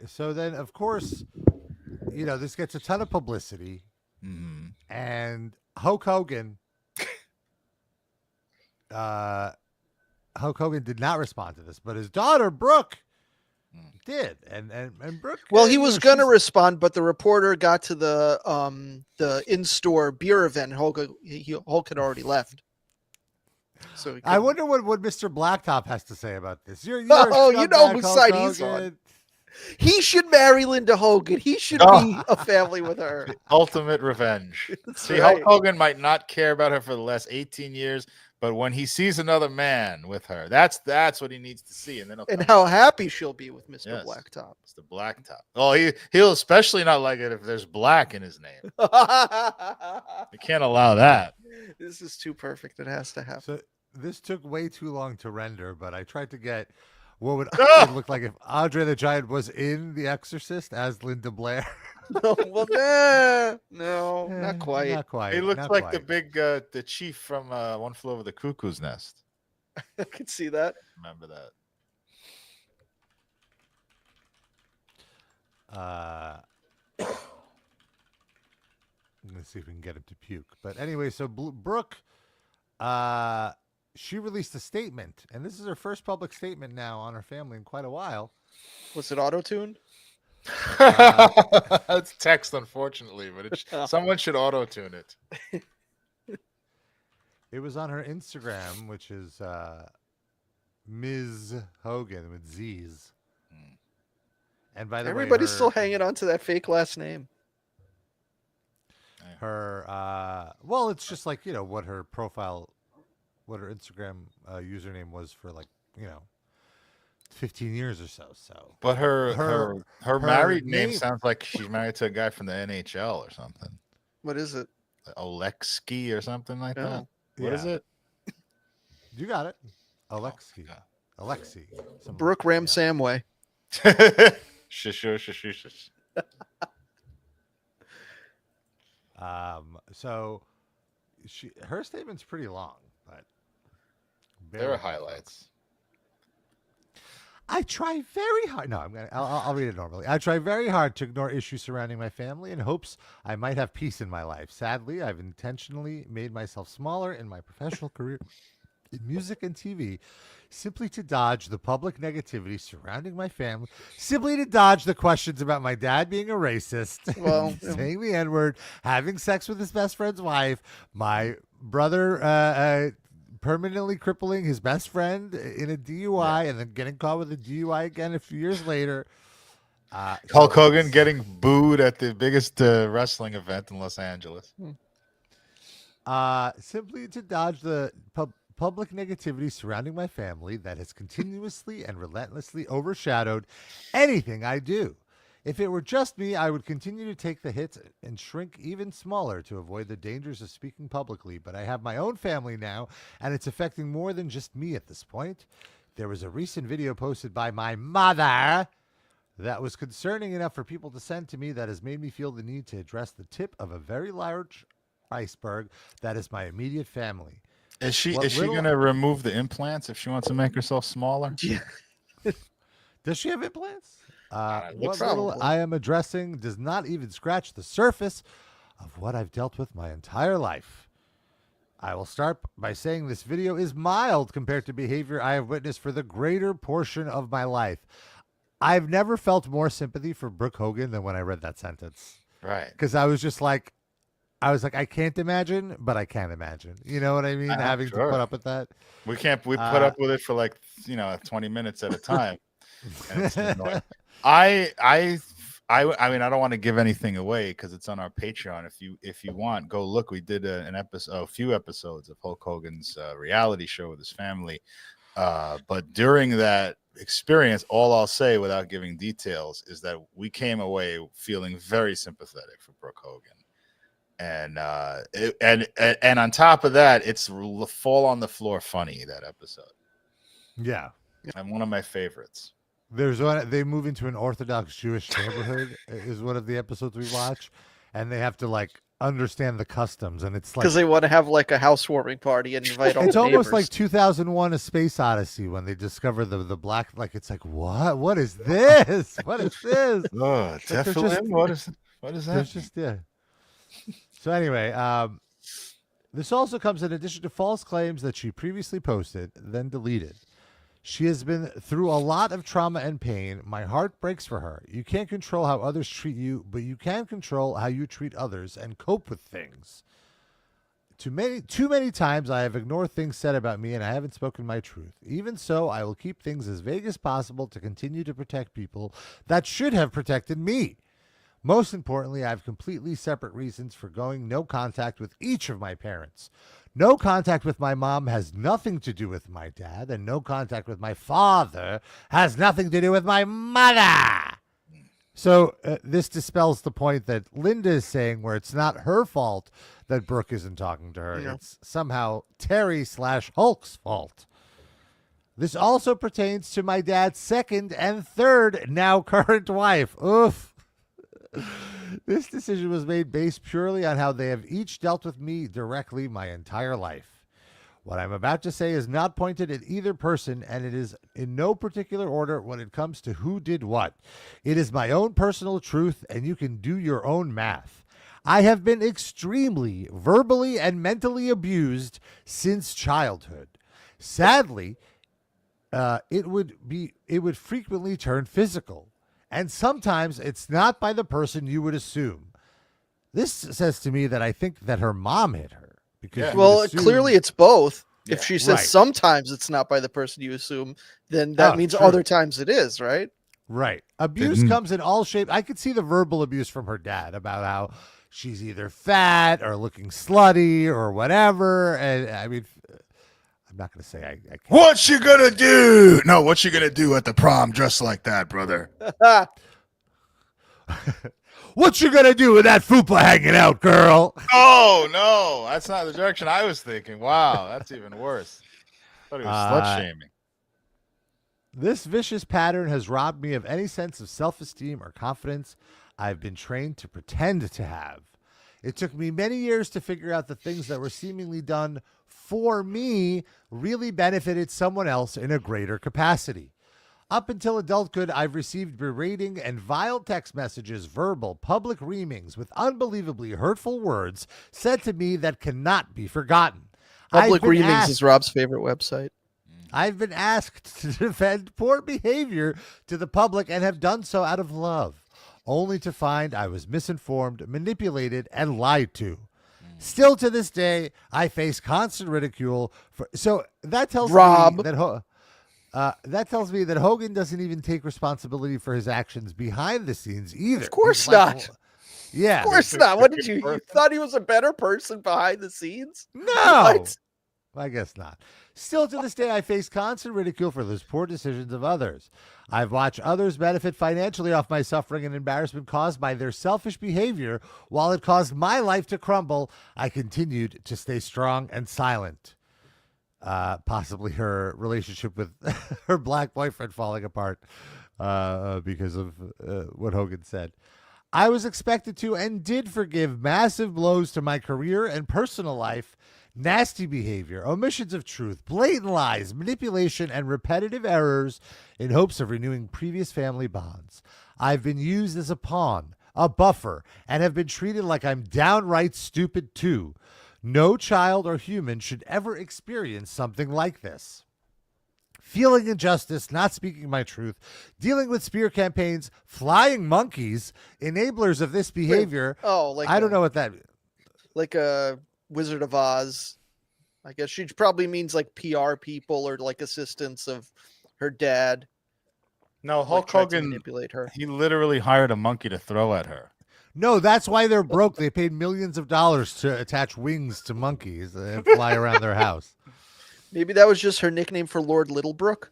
[SPEAKER 3] So then, of course, this gets a ton of publicity, and Hulk Hogan. Hulk Hogan did not respond to this, but his daughter Brooke did, and Brooke.
[SPEAKER 4] Well, he was gonna respond, but the reporter got to the in-store beer event. Hulk had already left. So
[SPEAKER 3] I wonder what Mr. Blacktop has to say about this. You're
[SPEAKER 4] you know whose side he's on. He should marry Linda Hogan. He should be a family with her.
[SPEAKER 2] The ultimate revenge. See,
[SPEAKER 4] right.
[SPEAKER 2] Hulk Hogan might not care about her for the last 18 years, but when he sees another man with her, that's what he needs to see. And then
[SPEAKER 4] how happy she'll be with Mr. Blacktop.
[SPEAKER 2] Mr. Blacktop. Oh, he'll especially not like it if there's black in his name. You can't allow that.
[SPEAKER 4] This is too perfect. It has to happen.
[SPEAKER 3] So this took way too long to render, but I tried to get what would look like if Andre the Giant was in The Exorcist as Linda Blair.
[SPEAKER 4] No, not quite.
[SPEAKER 3] Not quite.
[SPEAKER 2] He looks like the chief from One Flew Over the Cuckoo's Nest.
[SPEAKER 4] I can see that.
[SPEAKER 2] Remember that.
[SPEAKER 3] Let's see if we can get him to puke. But anyway, so Brooke, she released a statement, and this is her first public statement now on her family in quite a while.
[SPEAKER 4] Was it auto-tuned?
[SPEAKER 2] It's text, unfortunately, but someone should auto-tune it.
[SPEAKER 3] It was on her Instagram, which is Ms. Hogan with Z's. And by the way,
[SPEAKER 4] everybody's still hanging on to that fake last name.
[SPEAKER 3] Her, well, it's just like, what her profile, what her Instagram username was for 15 years or so.
[SPEAKER 2] But her married name sounds like she's married to a guy from the NHL or something.
[SPEAKER 4] What is it?
[SPEAKER 2] Oleksky or something like that. What is it?
[SPEAKER 3] You got it. Oleksky. Alexi.
[SPEAKER 4] Brooke Ram Samway.
[SPEAKER 2] Shush.
[SPEAKER 3] So her statement's pretty long, but
[SPEAKER 2] there are highlights.
[SPEAKER 3] I try very hard. No, I'll read it normally. I try very hard to ignore issues surrounding my family in hopes I might have peace in my life. Sadly, I've intentionally made myself smaller in my professional career in music and TV simply to dodge the public negativity surrounding my family, simply to dodge the questions about my dad being a racist, saying the N-word, having sex with his best friend's wife, my brother permanently crippling his best friend in a DUI and then getting caught with a DUI again a few years later.
[SPEAKER 2] Hulk Hogan getting booed at the biggest wrestling event in Los Angeles.
[SPEAKER 3] Simply to dodge the public negativity surrounding my family that has continuously and relentlessly overshadowed anything I do. If it were just me, I would continue to take the hits and shrink even smaller to avoid the dangers of speaking publicly. But I have my own family now, and it's affecting more than just me at this point. There was a recent video posted by my mother that was concerning enough for people to send to me that has made me feel the need to address the tip of a very large iceberg that is my immediate family.
[SPEAKER 2] Is she gonna remove the implants if she wants to make herself smaller?
[SPEAKER 4] Yeah.
[SPEAKER 3] Does she have implants?
[SPEAKER 2] What
[SPEAKER 3] little I am addressing does not even scratch the surface of what I've dealt with my entire life. I will start by saying this video is mild compared to behavior I have witnessed for the greater portion of my life. I've never felt more sympathy for Brooke Hogan than when I read that sentence.
[SPEAKER 2] Right.
[SPEAKER 3] Because I was like, I can't imagine, but I can imagine. You know what I mean? Having to put up with that.
[SPEAKER 2] We put up with it for 20 minutes at a time. And it's annoying. I mean, I don't want to give anything away because it's on our Patreon. If you want, go look. We did a few episodes of Hulk Hogan's reality show with his family. But during that experience, all I'll say without giving details is that we came away feeling very sympathetic for Brooke Hogan. And and on top of that, it's fall on the floor funny, that episode.
[SPEAKER 3] Yeah.
[SPEAKER 2] And one of my favorites.
[SPEAKER 3] There's one, they move into an Orthodox Jewish neighborhood is one of the episodes we watch, and they have to understand the customs, and it's
[SPEAKER 4] because they want to have a housewarming party and invite all.
[SPEAKER 3] It's
[SPEAKER 4] the
[SPEAKER 3] almost
[SPEAKER 4] neighbors.
[SPEAKER 3] like 2001: A Space Odyssey when they discover the black. It's like what is this? What is this?
[SPEAKER 2] Oh, definitely. What is that?
[SPEAKER 3] It's just So anyway, this also comes in addition to false claims that she previously posted, then deleted. She has been through a lot of trauma and pain. My heart breaks for her. You can't control how others treat you, but you can control how you treat others and cope with things. Too many times I have ignored things said about me and I haven't spoken my truth. Even so, I will keep things as vague as possible to continue to protect people that should have protected me. Most importantly, I have completely separate reasons for going no contact with each of my parents. No contact with my mom has nothing to do with my dad, and no contact with my father has nothing to do with my mother. So this dispels the point that Linda is saying, where it's not her fault that Brooke isn't talking to her. Yeah. It's somehow Terry/Hulk's fault. This also pertains to my dad's second and third, now current wife. Oof. This decision was made based purely on how they have each dealt with me directly my entire life. What I'm about to say is not pointed at either person, and it is in no particular order when it comes to who did what. It is my own personal truth, and you can do your own math. I have been extremely verbally and mentally abused since childhood. Sadly, it would frequently turn physical. And sometimes it's not by the person you would assume. This says to me that I think that her mom hit her. Because
[SPEAKER 4] clearly it's both. Yeah. If she says sometimes it's not by the person you assume, then that means other times it is, right?
[SPEAKER 3] Right. Abuse comes in all shapes. I could see the verbal abuse from her dad about how she's either fat or looking slutty or whatever. And I mean, I'm not going to say I can't.
[SPEAKER 2] What you going to do? No, what you going to do at the prom dressed like that, brother?
[SPEAKER 3] What you going to do with that fupa hanging out, girl?
[SPEAKER 2] Oh, no. That's not the direction I was thinking. Wow, that's even worse. I thought he was slut-shaming.
[SPEAKER 3] This vicious pattern has robbed me of any sense of self-esteem or confidence I've been trained to pretend to have. It took me many years to figure out the things that were seemingly done for me really benefited someone else in a greater capacity. Up until adulthood, I've received berating and vile text messages, verbal, public reamings with unbelievably hurtful words said to me that cannot be forgotten.
[SPEAKER 4] Public reamings is Rob's favorite website.
[SPEAKER 3] I've been asked to defend poor behavior to the public and have done so out of love, only to find I was misinformed, manipulated, and lied to. Still to this day, I face constant ridicule. So that tells me that Hogan doesn't even take responsibility for his actions behind the scenes either.
[SPEAKER 4] Of course not.
[SPEAKER 3] Yeah,
[SPEAKER 4] of course not. What did you thought he was a better person behind the scenes?
[SPEAKER 3] No, what? I guess not. Still to this day, I face constant ridicule for those poor decisions of others. I've watched others benefit financially off my suffering and embarrassment caused by their selfish behavior. While it caused my life to crumble, I continued to stay strong and silent. Possibly her relationship with her black boyfriend falling apart because of what Hogan said. I was expected to and did forgive massive blows to my career and personal life. Nasty behavior, omissions of truth, blatant lies, manipulation, and repetitive errors in hopes of renewing previous family bonds. I've been used as a pawn, a buffer, and have been treated like I'm downright stupid too. No child or human should ever experience something like this. Feeling injustice, not speaking my truth, dealing with spear campaigns, flying monkeys, enablers of this behavior. I don't know what that means.
[SPEAKER 4] Like a Wizard of Oz. I guess she probably means like PR people or like assistants of her dad.
[SPEAKER 2] No, Hulk Hogan
[SPEAKER 4] manipulate her.
[SPEAKER 2] He literally hired a monkey to throw at her.
[SPEAKER 3] No, that's why they're broke. They paid millions of dollars to attach wings to monkeys and fly around their house.
[SPEAKER 4] Maybe that was just her nickname for Lord Littlebrook.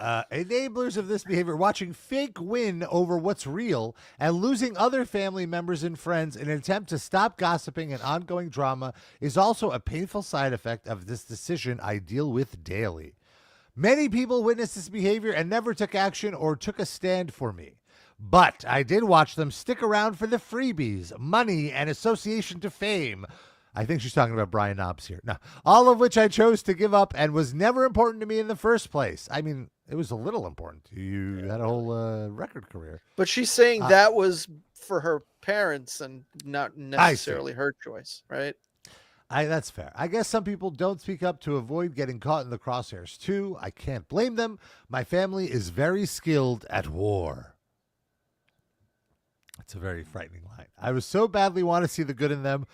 [SPEAKER 3] Enablers of this behavior, watching fake win over what's real and losing other family members and friends in an attempt to stop gossiping and ongoing drama is also a painful side effect of this decision I deal with daily. Many people witnessed this behavior and never took action or took a stand for me. But I did watch them stick around for the freebies, money, and association to fame. I think she's talking about Brian Knobs here. Now, all of which I chose to give up and was never important to me in the first place. I mean, it was a little important. You had a whole record career.
[SPEAKER 4] But she's saying that was for her parents and not necessarily her choice, right?
[SPEAKER 3] That's fair. I guess some people don't speak up to avoid getting caught in the crosshairs too. I can't blame them. My family is very skilled at war. It's a very frightening line. I would so badly want to see the good in them,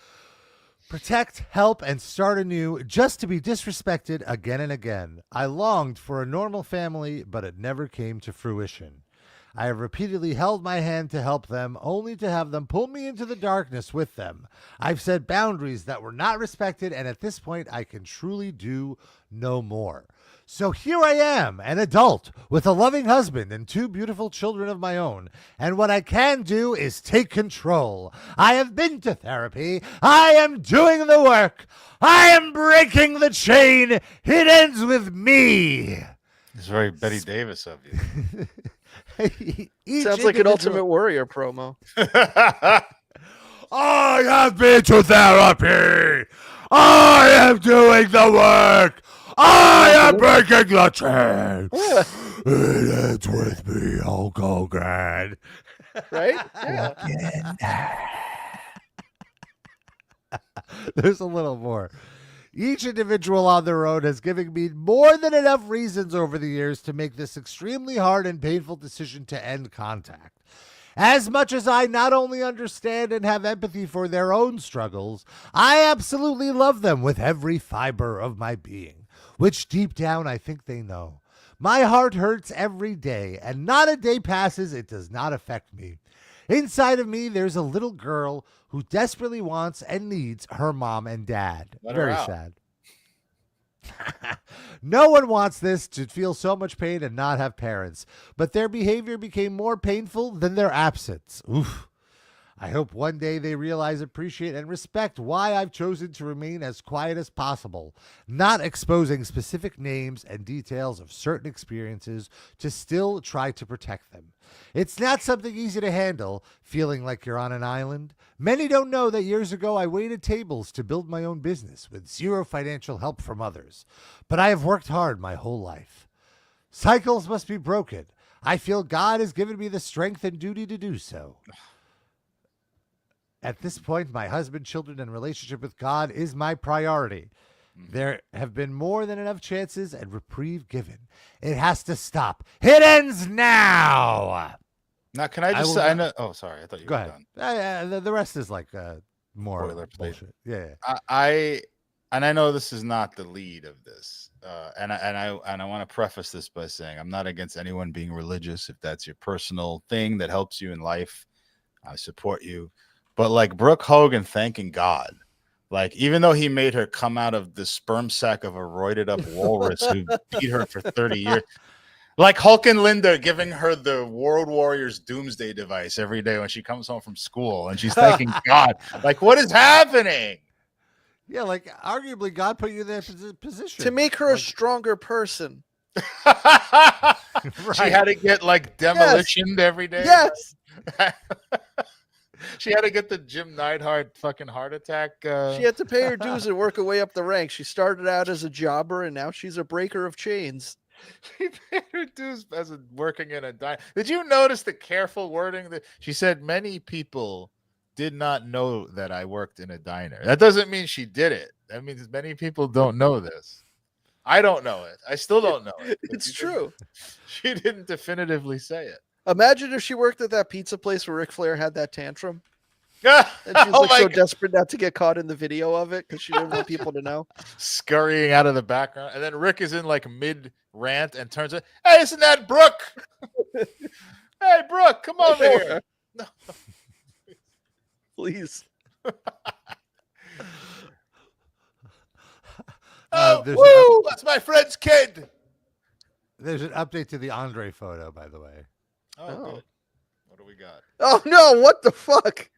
[SPEAKER 3] protect, help, and start anew, just to be disrespected again and again. I longed for a normal family, but it never came to fruition. I have repeatedly held my hand to help them, only to have them pull me into the darkness with them. I've set boundaries that were not respected, and at this point, I can truly do no more. So here I am, an adult with a loving husband and 2 beautiful children of my own. And what I can do is take control. I have been to therapy. I am doing the work. I am breaking the chain. It ends with me.
[SPEAKER 2] It's very Betty Davis of you.
[SPEAKER 4] Sounds like an Ultimate Warrior promo.
[SPEAKER 3] I have been to therapy. I am doing the work. I am breaking the chain. It ends with me, Hulk Hogan.
[SPEAKER 4] Right? Yeah.
[SPEAKER 3] There's a little more. Each individual on their own has given me more than enough reasons over the years to make this extremely hard and painful decision to end contact. As much as I not only understand and have empathy for their own struggles, I absolutely love them with every fiber of my being, which deep down I think they know. My heart hurts every day, and not a day passes it does not affect me. Inside of me, there's a little girl who desperately wants and needs her mom and dad. Very sad. No one wants this, to feel so much pain and not have parents, but their behavior became more painful than their absence. Oof. I hope one day they realize, appreciate, and respect why I've chosen to remain as quiet as possible, not exposing specific names and details of certain experiences to still try to protect them. It's not something easy to handle, feeling like you're on an island. Many don't know that years ago I waited tables to build my own business with zero financial help from others. But I have worked hard my whole life. Cycles must be broken. I feel God has given me the strength and duty to do so. At this point, my husband, children, and relationship with God is my priority. There have been more than enough chances and reprieve given. It has to stop. It ends now.
[SPEAKER 2] Now, can I just say, I know, oh, sorry. I thought you were
[SPEAKER 3] done. The rest is like more bullshit. Yeah.
[SPEAKER 2] I know this is not the lead of this. And I want to preface this by saying I'm not against anyone being religious. If that's your personal thing that helps you in life, I support you. But like Brooke Hogan thanking God, like even though he made her come out of the sperm sack of a roided up walrus who beat her for 30 years, like Hulk and Linda giving her the World Warriors Doomsday device every day when she comes home from school and she's thanking God. Like, what is happening?
[SPEAKER 3] Yeah, like arguably God put you in that position
[SPEAKER 4] to make her a stronger person.
[SPEAKER 2] Right. She had to get like demolitioned every day.
[SPEAKER 4] Yes.
[SPEAKER 2] She had to get the Jim Neidhart fucking heart attack.
[SPEAKER 4] She had to pay her dues and work her way up the ranks. She started out as a jobber, and now she's a breaker of chains.
[SPEAKER 2] She paid her dues as working in a diner. Did you notice the careful wording that she said? Many people did not know that I worked in a diner. That doesn't mean she did it. That means many people don't know this. I don't know it. I still don't know it.
[SPEAKER 4] It's true.
[SPEAKER 2] She didn't definitively say it.
[SPEAKER 4] Imagine if she worked at that pizza place where Ric Flair had that tantrum.
[SPEAKER 2] And
[SPEAKER 4] she's so desperate not to get caught in the video of it because she didn't want people to know.
[SPEAKER 2] Scurrying out of the background. And then Rick is in like mid rant and turns it. Hey, isn't that Brooke? Hey, Brooke, come over here. No.
[SPEAKER 4] Please.
[SPEAKER 2] Woo! That's my friend's kid.
[SPEAKER 3] There's an update to the Andre photo, by the way.
[SPEAKER 2] Oh. Good. What do we got?
[SPEAKER 4] Oh, no. What the fuck?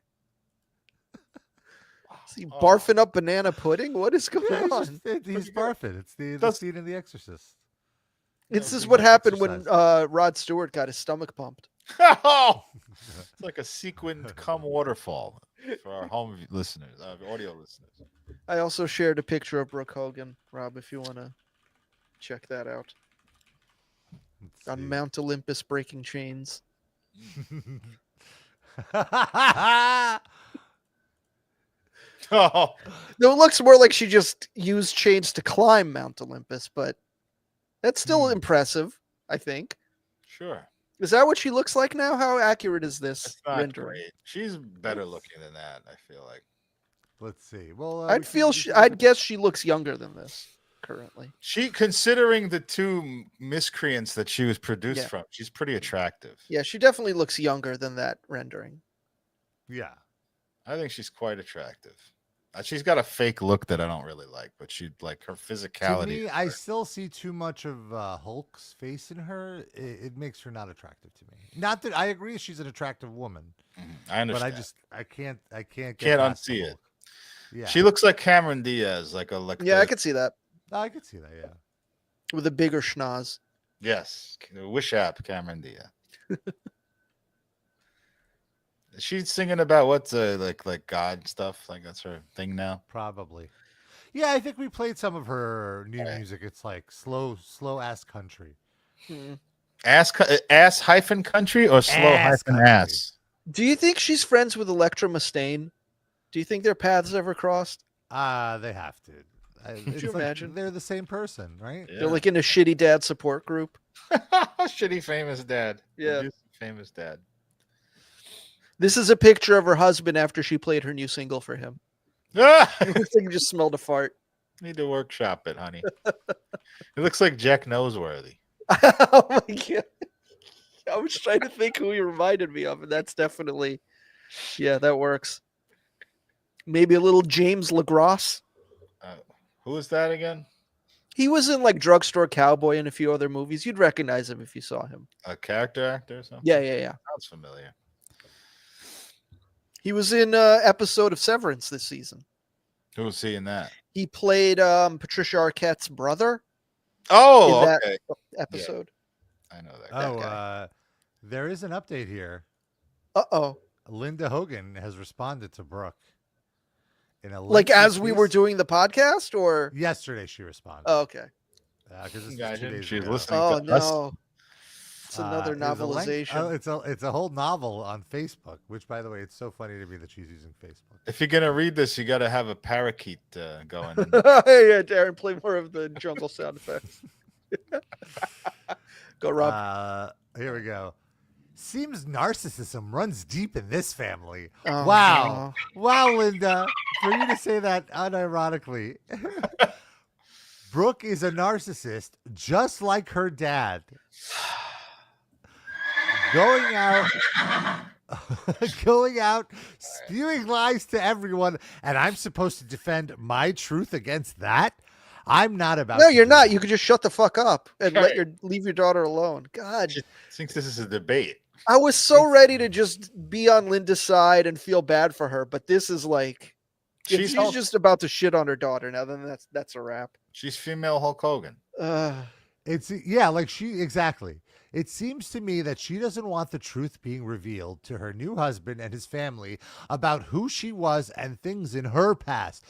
[SPEAKER 4] Is he barfing up banana pudding? What is going on?
[SPEAKER 3] He's barfing. It's the scene in The Exorcist.
[SPEAKER 4] This is what happened when Rod Stewart got his stomach pumped.
[SPEAKER 2] Oh, it's like a sequined cum waterfall for our home listeners, audio listeners.
[SPEAKER 4] I also shared a picture of Brooke Hogan, Rob, if you want to check that out. On Mount Olympus breaking chains.
[SPEAKER 2] Oh.
[SPEAKER 4] No, it looks more like she just used chains to climb Mount Olympus, but that's still impressive, I think.
[SPEAKER 2] Sure.
[SPEAKER 4] Is that what she looks like now? How accurate is this rendering?
[SPEAKER 2] Great. She's better looking than that, I feel like.
[SPEAKER 3] Let's see. Well,
[SPEAKER 4] I'd guess she looks younger than this currently.
[SPEAKER 2] She, considering the two miscreants that she was produced from, she's pretty attractive.
[SPEAKER 4] Yeah, she definitely looks younger than that rendering.
[SPEAKER 3] Yeah.
[SPEAKER 2] I think she's quite attractive. She's got a fake look that I don't really like, but she like her physicality.
[SPEAKER 3] To me, I still see too much of Hulk's face in her. It makes her not attractive to me. Not that I agree she's an attractive woman.
[SPEAKER 2] I understand.
[SPEAKER 3] But I can't
[SPEAKER 2] can't unsee it.
[SPEAKER 3] Yeah.
[SPEAKER 2] She looks like Cameron Diaz, I could see that.
[SPEAKER 3] I could see that, yeah.
[SPEAKER 4] With a bigger schnoz.
[SPEAKER 2] Yes. Wish app Cameron Diaz. She's singing about what's like God stuff, like that's her thing now.
[SPEAKER 3] Probably. Yeah, I think we played some of her new music. It's like slow ass country.
[SPEAKER 2] Ass hyphen country or slow hyphen ass?
[SPEAKER 4] Do you think she's friends with Electra Mustaine? Do you think their paths ever crossed?
[SPEAKER 3] They have to.
[SPEAKER 4] Could you imagine?
[SPEAKER 3] They're the same person, right?
[SPEAKER 4] Yeah. They're like in a shitty dad support group.
[SPEAKER 2] Shitty famous dad.
[SPEAKER 4] Yeah.
[SPEAKER 2] Famous dad.
[SPEAKER 4] This is a picture of her husband after she played her new single for him. It looks like you just smelled a fart.
[SPEAKER 2] Need to workshop it, honey. It looks like Jack Noseworthy.
[SPEAKER 4] Oh my God. I was trying to think who he reminded me of, and that's definitely, yeah, that works. Maybe a little James LaGrosse.
[SPEAKER 2] Who is that again?
[SPEAKER 4] He was in like Drugstore Cowboy and a few other movies. You'd recognize him if you saw him.
[SPEAKER 2] A character actor or something?
[SPEAKER 4] Yeah.
[SPEAKER 2] Sounds familiar.
[SPEAKER 4] He was in an episode of Severance this season.
[SPEAKER 2] Who was he in that?
[SPEAKER 4] He played Patricia Arquette's brother.
[SPEAKER 2] Oh,
[SPEAKER 4] in
[SPEAKER 2] okay.
[SPEAKER 4] That episode.
[SPEAKER 2] Yeah. I know that.
[SPEAKER 3] Oh, there is an update here.
[SPEAKER 4] Uh-oh.
[SPEAKER 3] Linda Hogan has responded to Brooke.
[SPEAKER 4] Like as we were doing the podcast, or
[SPEAKER 3] yesterday she responded.
[SPEAKER 4] Oh, okay.
[SPEAKER 3] Because this is 2 days
[SPEAKER 2] she's
[SPEAKER 3] ago.
[SPEAKER 2] listening to us.
[SPEAKER 4] It's another novelization.
[SPEAKER 3] It's a whole novel on Facebook, which, by the way, it's so funny to me that she's using Facebook.
[SPEAKER 2] If you're gonna read this, you got to have a parakeet going.
[SPEAKER 4] Yeah, Darren, play more of the jungle sound effects. Go, Rob.
[SPEAKER 3] Here we go. Seems narcissism runs deep in this family.
[SPEAKER 4] Oh,
[SPEAKER 3] wow. No. Wow, Linda. For you to say that unironically. Brooke is a narcissist just like her dad. Going out, spewing lies to everyone, and I'm supposed to defend my truth against that? I'm not about.
[SPEAKER 4] No, you're not. You could just shut the fuck up and leave your daughter alone. God,
[SPEAKER 2] she thinks this is a debate.
[SPEAKER 4] I was so ready to just be on Linda's side and feel bad for her, but this is like she's just about to shit on her daughter now. Then that's a wrap.
[SPEAKER 2] She's female Hulk Hogan.
[SPEAKER 3] It's like exactly. It seems to me that she doesn't want the truth being revealed to her new husband and his family about who she was and things in her past.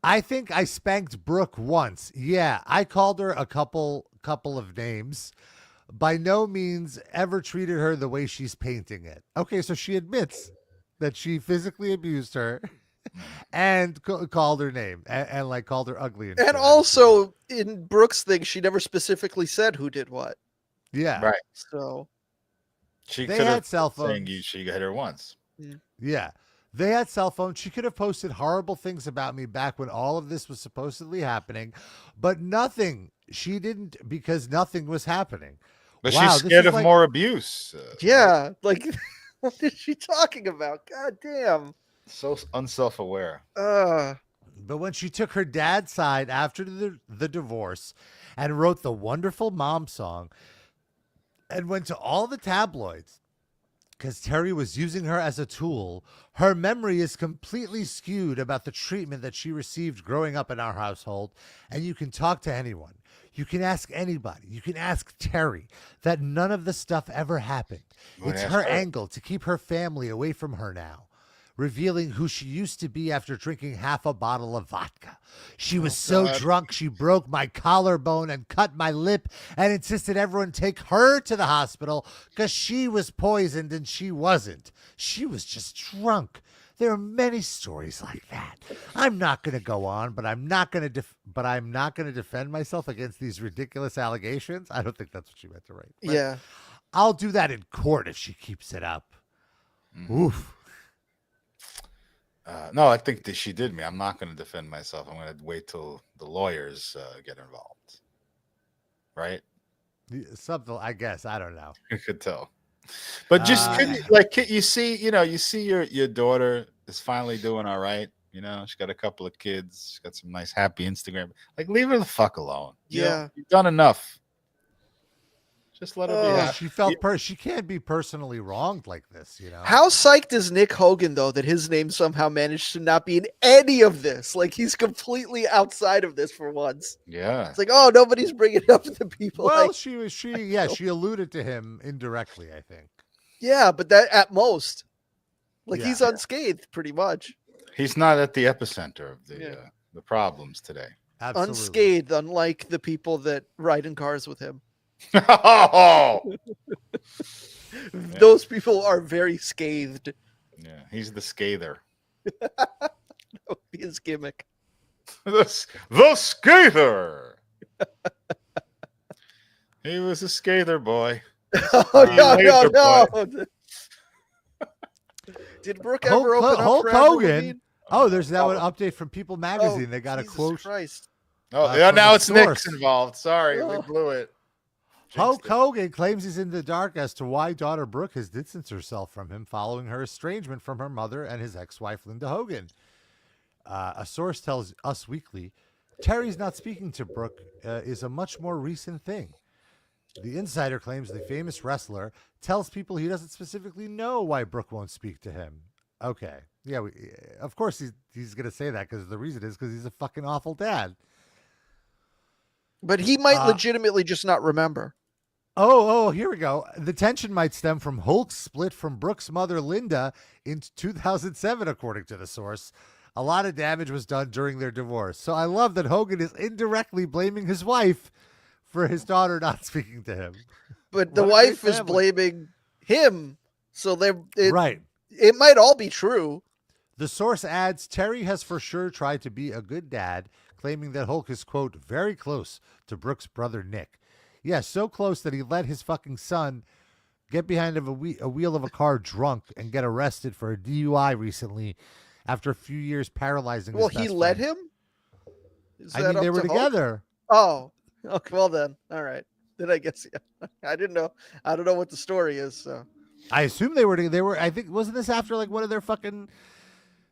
[SPEAKER 3] I think I spanked Brooke once. Yeah, I called her a couple of names. By no means ever treated her the way she's painting it. Okay, so she admits that she physically abused her and called her name and like called her ugly.
[SPEAKER 4] And also in Brooke's thing, she never specifically said who did what.
[SPEAKER 3] Yeah.
[SPEAKER 2] Right.
[SPEAKER 4] So
[SPEAKER 3] they had cell phones.
[SPEAKER 2] She hit her once.
[SPEAKER 3] Yeah. They had cell phones. She could have posted horrible things about me back when all of this was supposedly happening, but nothing. She didn't, because nothing was happening.
[SPEAKER 2] But she's scared of more abuse.
[SPEAKER 4] Yeah. Like, what is she talking about? God damn.
[SPEAKER 2] So unself-aware.
[SPEAKER 3] But when she took her dad's side after the divorce and wrote the wonderful mom song and went to all the tabloids, because Terry was using her as a tool, her memory is completely skewed about the treatment that she received growing up in our household. And you can talk to anyone. You can ask anybody. You can ask Terry that none of the stuff ever happened. It's her angle to keep her family away from her now, revealing who she used to be after drinking half a bottle of vodka. She was so drunk, she broke my collarbone and cut my lip and insisted everyone take her to the hospital because she was poisoned and she wasn't. She was just drunk. There are many stories like that. I'm not going to go on, but I'm not going to defend myself against these ridiculous allegations. I don't think that's what she meant to write.
[SPEAKER 4] Yeah.
[SPEAKER 3] I'll do that in court if she keeps it up. Oof.
[SPEAKER 2] No, I think that she did me. I'm not going to defend myself. I'm going to wait till the lawyers get involved. Right?
[SPEAKER 3] Something, I guess. I don't know.
[SPEAKER 2] You could tell. But just you see your daughter is finally doing all right. You know, she's got a couple of kids. She's got some nice, happy Instagram. Like, leave her the fuck alone.
[SPEAKER 4] Yeah.
[SPEAKER 2] You've done enough. Just let her be happy.
[SPEAKER 3] She felt she can't be personally wronged like this, you know.
[SPEAKER 4] How psyched is Nick Hogan, though, that his name somehow managed to not be in any of this? Like, he's completely outside of this for once.
[SPEAKER 2] Yeah.
[SPEAKER 4] It's like, oh, nobody's bringing it up to the people.
[SPEAKER 3] Well, she alluded to him indirectly, I think.
[SPEAKER 4] Yeah, but that at most. Like, he's unscathed, pretty much.
[SPEAKER 2] He's not at the epicenter of the problems today.
[SPEAKER 3] Absolutely.
[SPEAKER 4] Unscathed, unlike the people that ride in cars with him. Those people are very scathed.
[SPEAKER 2] Yeah, he's the scather.
[SPEAKER 4] That would be his gimmick.
[SPEAKER 2] The scather. He was a scather boy.
[SPEAKER 4] No. Did Brooke ever open up
[SPEAKER 3] Hulk
[SPEAKER 4] for
[SPEAKER 3] Hogan? Oh, there's now an update from People Magazine. They got
[SPEAKER 4] Jesus
[SPEAKER 3] a quote.
[SPEAKER 4] Christ.
[SPEAKER 2] Now it's Nick's involved. Sorry, we blew it.
[SPEAKER 3] Hulk Hogan claims he's in the dark as to why daughter Brooke has distanced herself from him following her estrangement from her mother and his ex-wife, Linda Hogan. A source tells Us Weekly, Terry's not speaking to Brooke is a much more recent thing. The insider claims the famous wrestler tells people he doesn't specifically know why Brooke won't speak to him. Okay. Yeah, of course he's going to say that because the reason is because he's a fucking awful dad.
[SPEAKER 4] But he might legitimately just not remember.
[SPEAKER 3] Oh, here we go. The tension might stem from Hulk's split from Brooke's mother, Linda, in 2007, according to the source. A lot of damage was done during their divorce. So I love that Hogan is indirectly blaming his wife for his daughter not speaking to him.
[SPEAKER 4] But the wife is blaming him. So
[SPEAKER 3] right.
[SPEAKER 4] It might all be true.
[SPEAKER 3] The source adds, Terry has for sure tried to be a good dad, claiming that Hulk is, quote, very close to Brooke's brother, Nick. Yeah, so close that he let his fucking son get behind a wheel of a car drunk and get arrested for a DUI recently after a few years paralyzing his best friend.
[SPEAKER 4] Well, he let him?
[SPEAKER 3] They were together.
[SPEAKER 4] Oh, okay, well then. All right. Then I guess, yeah. I didn't know. I don't know what the story is, so.
[SPEAKER 3] I assume they were, I think, wasn't this after like one of their fucking,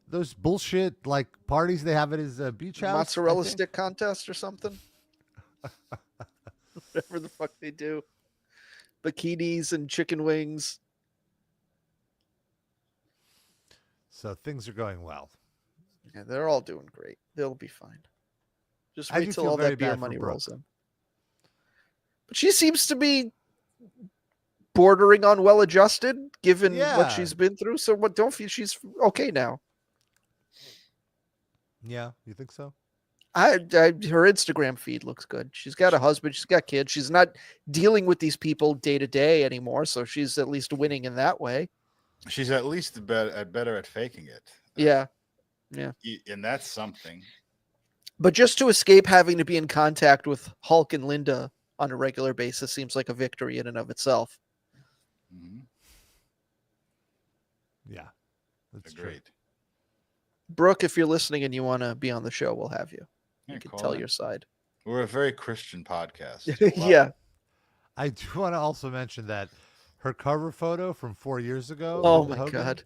[SPEAKER 3] those bullshit like parties they have at his beach house?
[SPEAKER 4] Mozzarella stick contest or something? Whatever the fuck they do. Bikinis and chicken wings.
[SPEAKER 3] So things are going well.
[SPEAKER 4] Yeah, they're all doing great. They'll be fine. Just wait till all that beer money rolls in. But she seems to be bordering on well-adjusted, given what she's been through. So what? Don't feel she's okay now.
[SPEAKER 3] Yeah, you think so?
[SPEAKER 4] Her Instagram feed looks good. She's got a husband. She's got kids. She's not dealing with these people day to day anymore. So she's at least winning in that way.
[SPEAKER 2] She's at least better at faking it.
[SPEAKER 4] Yeah.
[SPEAKER 2] And that's something.
[SPEAKER 4] But just to escape having to be in contact with Hulk and Linda on a regular basis seems like a victory in and of itself.
[SPEAKER 2] Mm-hmm.
[SPEAKER 3] Yeah, that's
[SPEAKER 2] agreed.
[SPEAKER 3] True.
[SPEAKER 4] Brooke, if you're listening and you want to be on the show, we'll have you. You can tell your side.
[SPEAKER 2] We're a very Christian podcast.
[SPEAKER 4] Yeah.
[SPEAKER 3] I do want to also mention that her cover photo from 4 years ago.
[SPEAKER 4] Oh my God.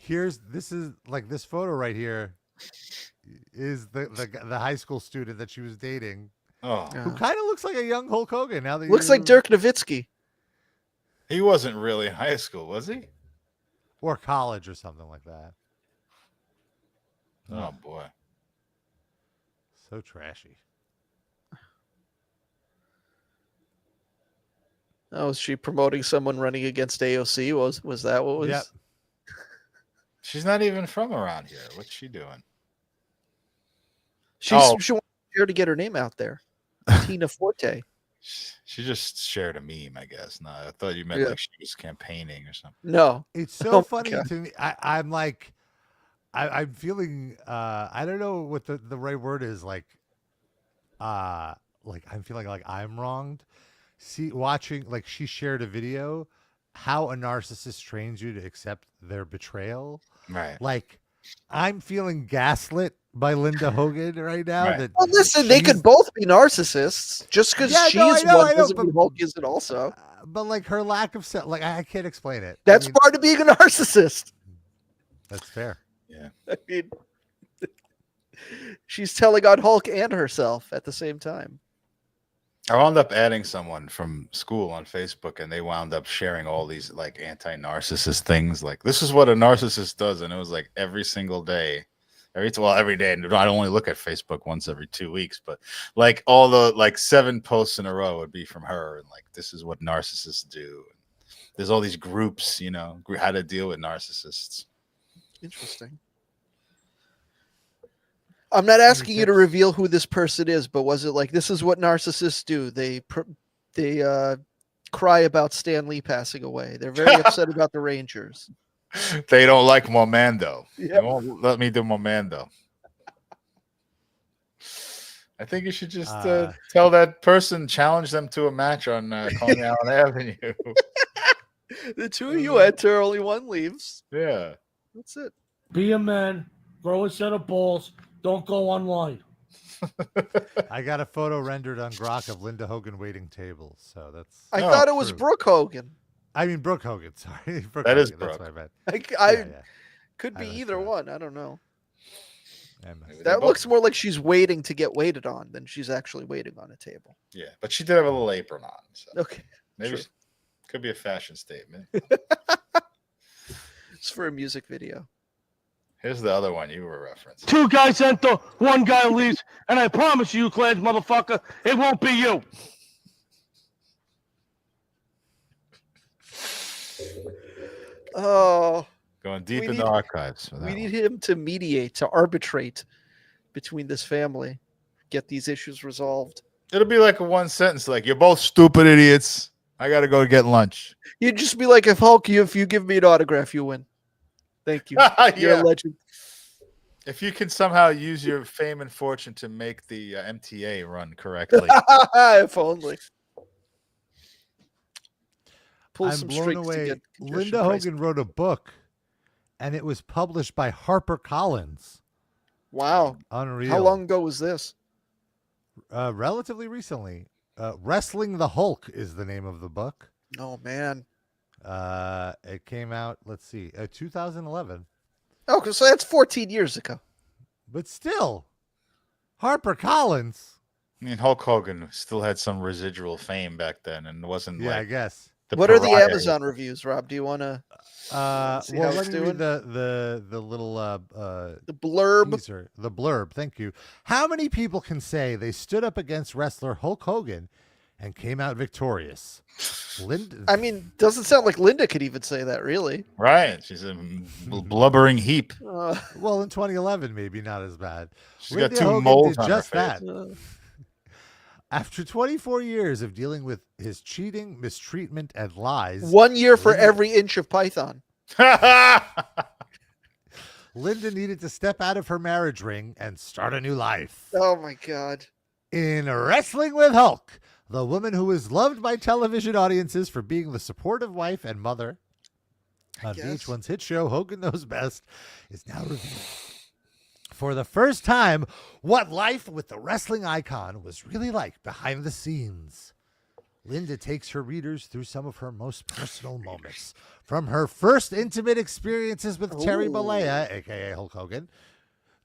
[SPEAKER 3] This is like this photo right here is the high school student that she was dating.
[SPEAKER 2] Oh,
[SPEAKER 3] who kind of looks like a young Hulk Hogan now that
[SPEAKER 4] looks like Dirk Nowitzki.
[SPEAKER 2] He wasn't really in high school, was he?
[SPEAKER 3] Or college or something like that.
[SPEAKER 2] Oh boy.
[SPEAKER 3] So trashy.
[SPEAKER 4] Oh, was she promoting someone running against AOC? Was that what was?
[SPEAKER 3] Yep.
[SPEAKER 2] She's not even from around here. What's she doing?
[SPEAKER 4] She wants to get her name out there. Tina Forte.
[SPEAKER 2] She just shared a meme, I guess. No, I thought you meant like she was campaigning or something.
[SPEAKER 4] No.
[SPEAKER 3] It's so funny to me. I'm like, I'm feeling, I don't know what the right word is. Like I'm feeling like I'm wronged. Watching, like she shared a video, how a narcissist trains you to accept their betrayal.
[SPEAKER 2] Right.
[SPEAKER 3] Like I'm feeling gaslit by Linda Hogan right now.
[SPEAKER 2] Right.
[SPEAKER 3] That
[SPEAKER 4] well, listen, they could both be narcissists. Just because she's one doesn't mean Hulk isn't also.
[SPEAKER 3] But like her lack of like I can't explain it.
[SPEAKER 4] That's part of being a narcissist.
[SPEAKER 3] That's fair.
[SPEAKER 2] Yeah.
[SPEAKER 4] I mean, she's telling on Hulk and herself at the same time.
[SPEAKER 2] I wound up adding someone from school on Facebook, and they wound up sharing all these like anti-narcissist things. Like, this is what a narcissist does, and it was like every single day, every day. And I only look at Facebook once every 2 weeks, but like all the like 7 posts in a row would be from her, and like this is what narcissists do. There's all these groups, how to deal with narcissists.
[SPEAKER 4] Interesting. I'm not asking you to reveal who this person is, but was it like, this is what narcissists do? They cry about Stan Lee passing away. They're very upset about the Rangers.
[SPEAKER 2] They don't like Momando.
[SPEAKER 4] Yep.
[SPEAKER 2] They won't let me do Momando. I think you should just tell that person, challenge them to a match on Coney Island Avenue.
[SPEAKER 4] The two of you enter, only one leaves.
[SPEAKER 2] Yeah.
[SPEAKER 4] That's it.
[SPEAKER 6] Be a man, grow a set of balls. Don't go online.
[SPEAKER 3] I got a photo rendered on Grok of Linda Hogan waiting tables. So that's.
[SPEAKER 4] I thought it was Brooke Hogan.
[SPEAKER 3] I mean Brooke Hogan. Sorry, Brooke
[SPEAKER 2] that
[SPEAKER 3] Hogan,
[SPEAKER 2] is Brooke.
[SPEAKER 3] That's what I meant.
[SPEAKER 4] I could be either one. I don't know. That
[SPEAKER 2] both...
[SPEAKER 4] looks more like she's waiting to get waited on than she's actually waiting on a table.
[SPEAKER 2] Yeah, but she did have a little apron on. So
[SPEAKER 4] okay,
[SPEAKER 2] maybe could be a fashion statement.
[SPEAKER 4] It's for a music video.
[SPEAKER 2] Here's the other one you were referencing.
[SPEAKER 6] 2 guys enter, 1 guy leaves, and I promise you, Clarence, motherfucker, it won't be you.
[SPEAKER 4] Oh.
[SPEAKER 2] Going deep in the archives.
[SPEAKER 4] We need him to mediate, to arbitrate between this family, get these issues resolved.
[SPEAKER 2] It'll be like a one sentence, like, you're both stupid idiots. I got to go get lunch.
[SPEAKER 4] You'd just be like, if you give me an autograph, you win. Thank you. You're a legend.
[SPEAKER 2] If you can somehow use your fame and fortune to make the MTA run correctly.
[SPEAKER 4] If only. Pull
[SPEAKER 3] I'm
[SPEAKER 4] some
[SPEAKER 3] blown
[SPEAKER 4] strings
[SPEAKER 3] away.
[SPEAKER 4] to get
[SPEAKER 3] Linda Hogan wrote a book, and it was published by HarperCollins.
[SPEAKER 4] Wow.
[SPEAKER 3] Unreal.
[SPEAKER 4] How long ago was this?
[SPEAKER 3] Relatively recently. Wrestling the Hulk is the name of the book.
[SPEAKER 4] Oh, man.
[SPEAKER 3] It came out, 2011.
[SPEAKER 4] Oh, so that's 14 years ago.
[SPEAKER 3] But still, HarperCollins.
[SPEAKER 2] I mean, Hulk Hogan still had some residual fame back then, and wasn't
[SPEAKER 3] I guess.
[SPEAKER 4] What are the Amazon reviews, Rob? Do you want to see how it's doing?
[SPEAKER 3] The little
[SPEAKER 4] the blurb.
[SPEAKER 3] Teaser, the blurb. Thank you. How many people can say they stood up against wrestler Hulk Hogan and came out victorious. Linda,
[SPEAKER 4] I mean, doesn't sound like Linda could even say that, really.
[SPEAKER 2] Right. She's a blubbering heap.
[SPEAKER 3] Well, in 2011, maybe not as bad.
[SPEAKER 2] She's
[SPEAKER 3] Linda
[SPEAKER 2] got two
[SPEAKER 3] Hogan
[SPEAKER 2] moles
[SPEAKER 3] did
[SPEAKER 2] on
[SPEAKER 3] just
[SPEAKER 2] her face.
[SPEAKER 3] that. After 24 years of dealing with his cheating, mistreatment, and lies,
[SPEAKER 4] 1 year for every inch of Python.
[SPEAKER 3] Linda needed to step out of her marriage ring and start a new life.
[SPEAKER 4] Oh my God.
[SPEAKER 3] In Wrestling with Hulk, the woman who was loved by television audiences for being the supportive wife and mother on VH1's hit show Hogan Knows Best is now revealed for the first time what life with the wrestling icon was really like behind the scenes. Linda takes her readers through some of her most personal moments, from her first intimate experiences with Terry Bollea, a.k.a. Hulk Hogan,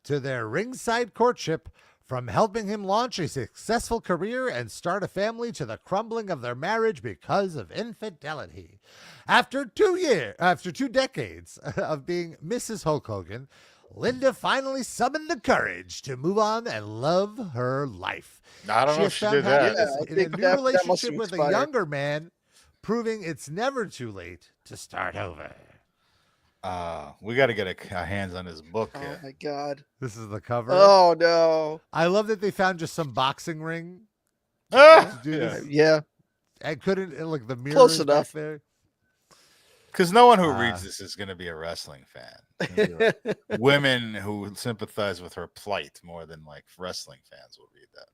[SPEAKER 3] to their ringside courtship, from helping him launch a successful career and start a family to the crumbling of their marriage because of infidelity. After 2 decades of being Mrs. Hulk Hogan, Linda finally summoned the courage to move on and love her life.
[SPEAKER 2] I don't know if she did that.
[SPEAKER 3] In a new relationship with a younger man, proving it's never too late to start over.
[SPEAKER 2] We got to get our hands on his book.
[SPEAKER 4] Oh my God.
[SPEAKER 3] This is the cover.
[SPEAKER 4] Oh no.
[SPEAKER 3] I love that they found just some boxing ring.
[SPEAKER 4] Yeah.
[SPEAKER 3] I couldn't look the mirror
[SPEAKER 4] Close enough
[SPEAKER 3] there.
[SPEAKER 2] Because no one who reads this is going to be a wrestling fan. Women who sympathize with her plight more than like wrestling fans will read that.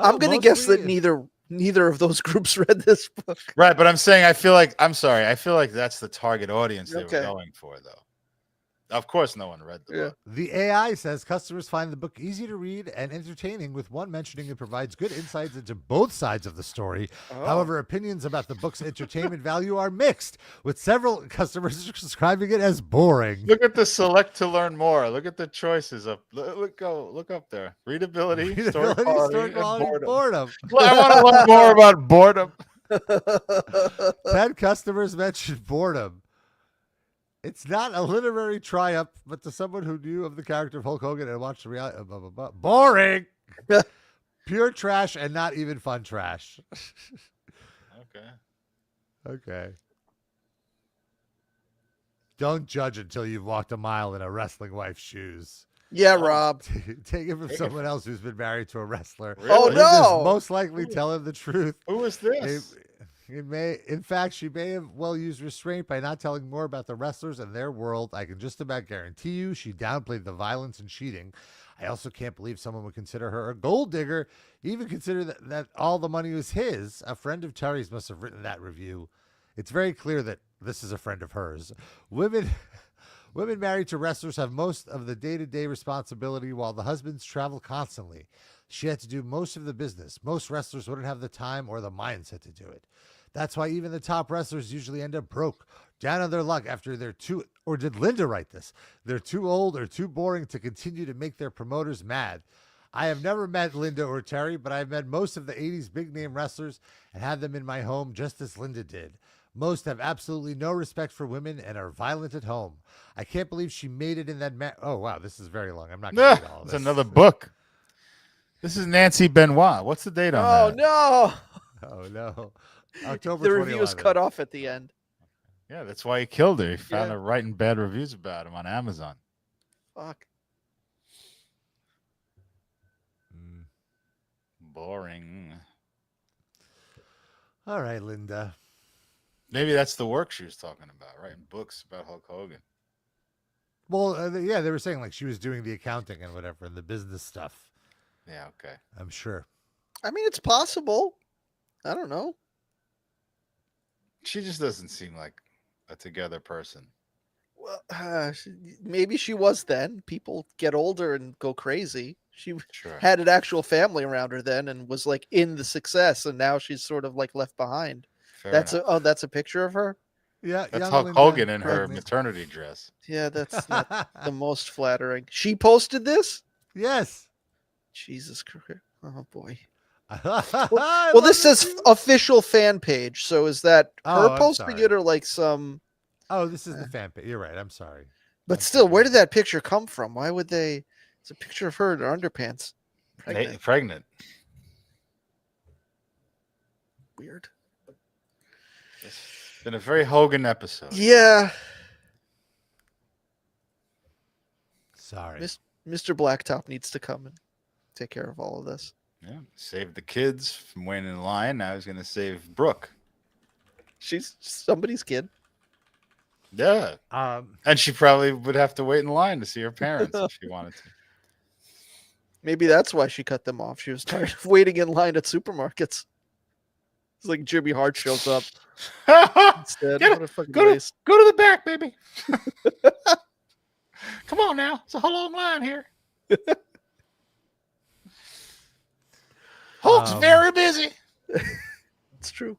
[SPEAKER 4] I'm going to guess that neither of those groups read this book.
[SPEAKER 2] Right, but I'm saying I feel like that's the target audience they were going for, though. Of course, no one read the book.
[SPEAKER 3] The AI says customers find the book easy to read and entertaining, with one mentioning it provides good insights into both sides of the story. However, opinions about the book's entertainment value are mixed, with several customers describing it as boring.
[SPEAKER 2] Look at the select to learn more. Look at the choices up. Look up there. Readability, story quality, boredom. Well, I want to learn more about boredom.
[SPEAKER 3] 10 customers mentioned boredom. It's not a literary triumph, but to someone who knew of the character of Hulk Hogan and watched the reality, boring, pure trash, and not even fun trash. Okay. Don't judge until you've walked a mile in a wrestling wife's shoes.
[SPEAKER 4] Yeah, Rob.
[SPEAKER 3] Take it from someone else who's been married to a wrestler.
[SPEAKER 2] Really?
[SPEAKER 4] Oh, no.
[SPEAKER 3] Most likely tell him the truth.
[SPEAKER 2] Who is this?
[SPEAKER 3] In fact, she may have used restraint by not telling more about the wrestlers and their world. I can just about guarantee you she downplayed the violence and cheating. I also can't believe someone would consider her a gold digger, even consider that all the money was his. A friend of Terry's must have written that review. It's very clear that this is a friend of hers. Women married to wrestlers have most of the day-to-day responsibility while the husbands travel constantly. She had to do most of the business. Most wrestlers wouldn't have the time or the mindset to do it. That's why even the top wrestlers usually end up broke, down on their luck after they're too, or did Linda write this? They're too old or too boring to continue to make their promoters mad. I have never met Linda or Terry, but I've met most of the 80s big-name wrestlers and had them in my home just as Linda did. Most have absolutely no respect for women and are violent at home. I can't believe she made it in that Oh, wow, this is very long. I'm not going to read all of this.
[SPEAKER 2] It's another book. This is Nancy Benoit. What's the date on that?
[SPEAKER 3] Oh, no. October
[SPEAKER 4] The review is cut off at the end.
[SPEAKER 2] Yeah, that's why he killed her. He found her writing bad reviews about him on Amazon.
[SPEAKER 4] Fuck.
[SPEAKER 2] Boring.
[SPEAKER 3] All right, Linda.
[SPEAKER 2] Maybe that's the work she was talking about, writing books about Hulk Hogan.
[SPEAKER 3] Well, they were saying like she was doing the accounting and whatever and the business stuff.
[SPEAKER 2] Yeah, okay.
[SPEAKER 3] I'm sure.
[SPEAKER 4] I mean, it's possible. I don't know.
[SPEAKER 2] She just doesn't seem like a together person.
[SPEAKER 4] Well, maybe she was then. People get older and go crazy. She had an actual family around her then and was like in the success, and now she's sort of like left behind. That's a picture of her.
[SPEAKER 3] Yeah,
[SPEAKER 2] that's Hulk Hogan in her maternity dress.
[SPEAKER 4] Yeah, that's not the most flattering. She posted this?
[SPEAKER 3] Yes.
[SPEAKER 4] Jesus Christ. Oh boy. Well, this says official fan page. So is that her posting it or like some?
[SPEAKER 3] Oh, this is the fan page. You're right. I'm sorry.
[SPEAKER 4] But still, where did that picture come from? Why would they? It's a picture of her in her underpants.
[SPEAKER 2] Pregnant.
[SPEAKER 4] weird.
[SPEAKER 2] It's been a very Hogan episode.
[SPEAKER 4] Yeah.
[SPEAKER 3] Sorry.
[SPEAKER 4] Mr. Blacktop needs to come and take care of all of this.
[SPEAKER 2] Yeah, save the kids from waiting in line. Now he's going to save Brooke.
[SPEAKER 4] She's somebody's kid.
[SPEAKER 2] Yeah. And she probably would have to wait in line to see her parents if she wanted to.
[SPEAKER 4] Maybe that's why she cut them off. She was tired of waiting in line at supermarkets. It's like Jimmy Hart shows up. Instead. What a fucking waste.
[SPEAKER 2] Go to the back, baby. Come on now. It's a whole long line here. Hulk's very busy.
[SPEAKER 4] It's true.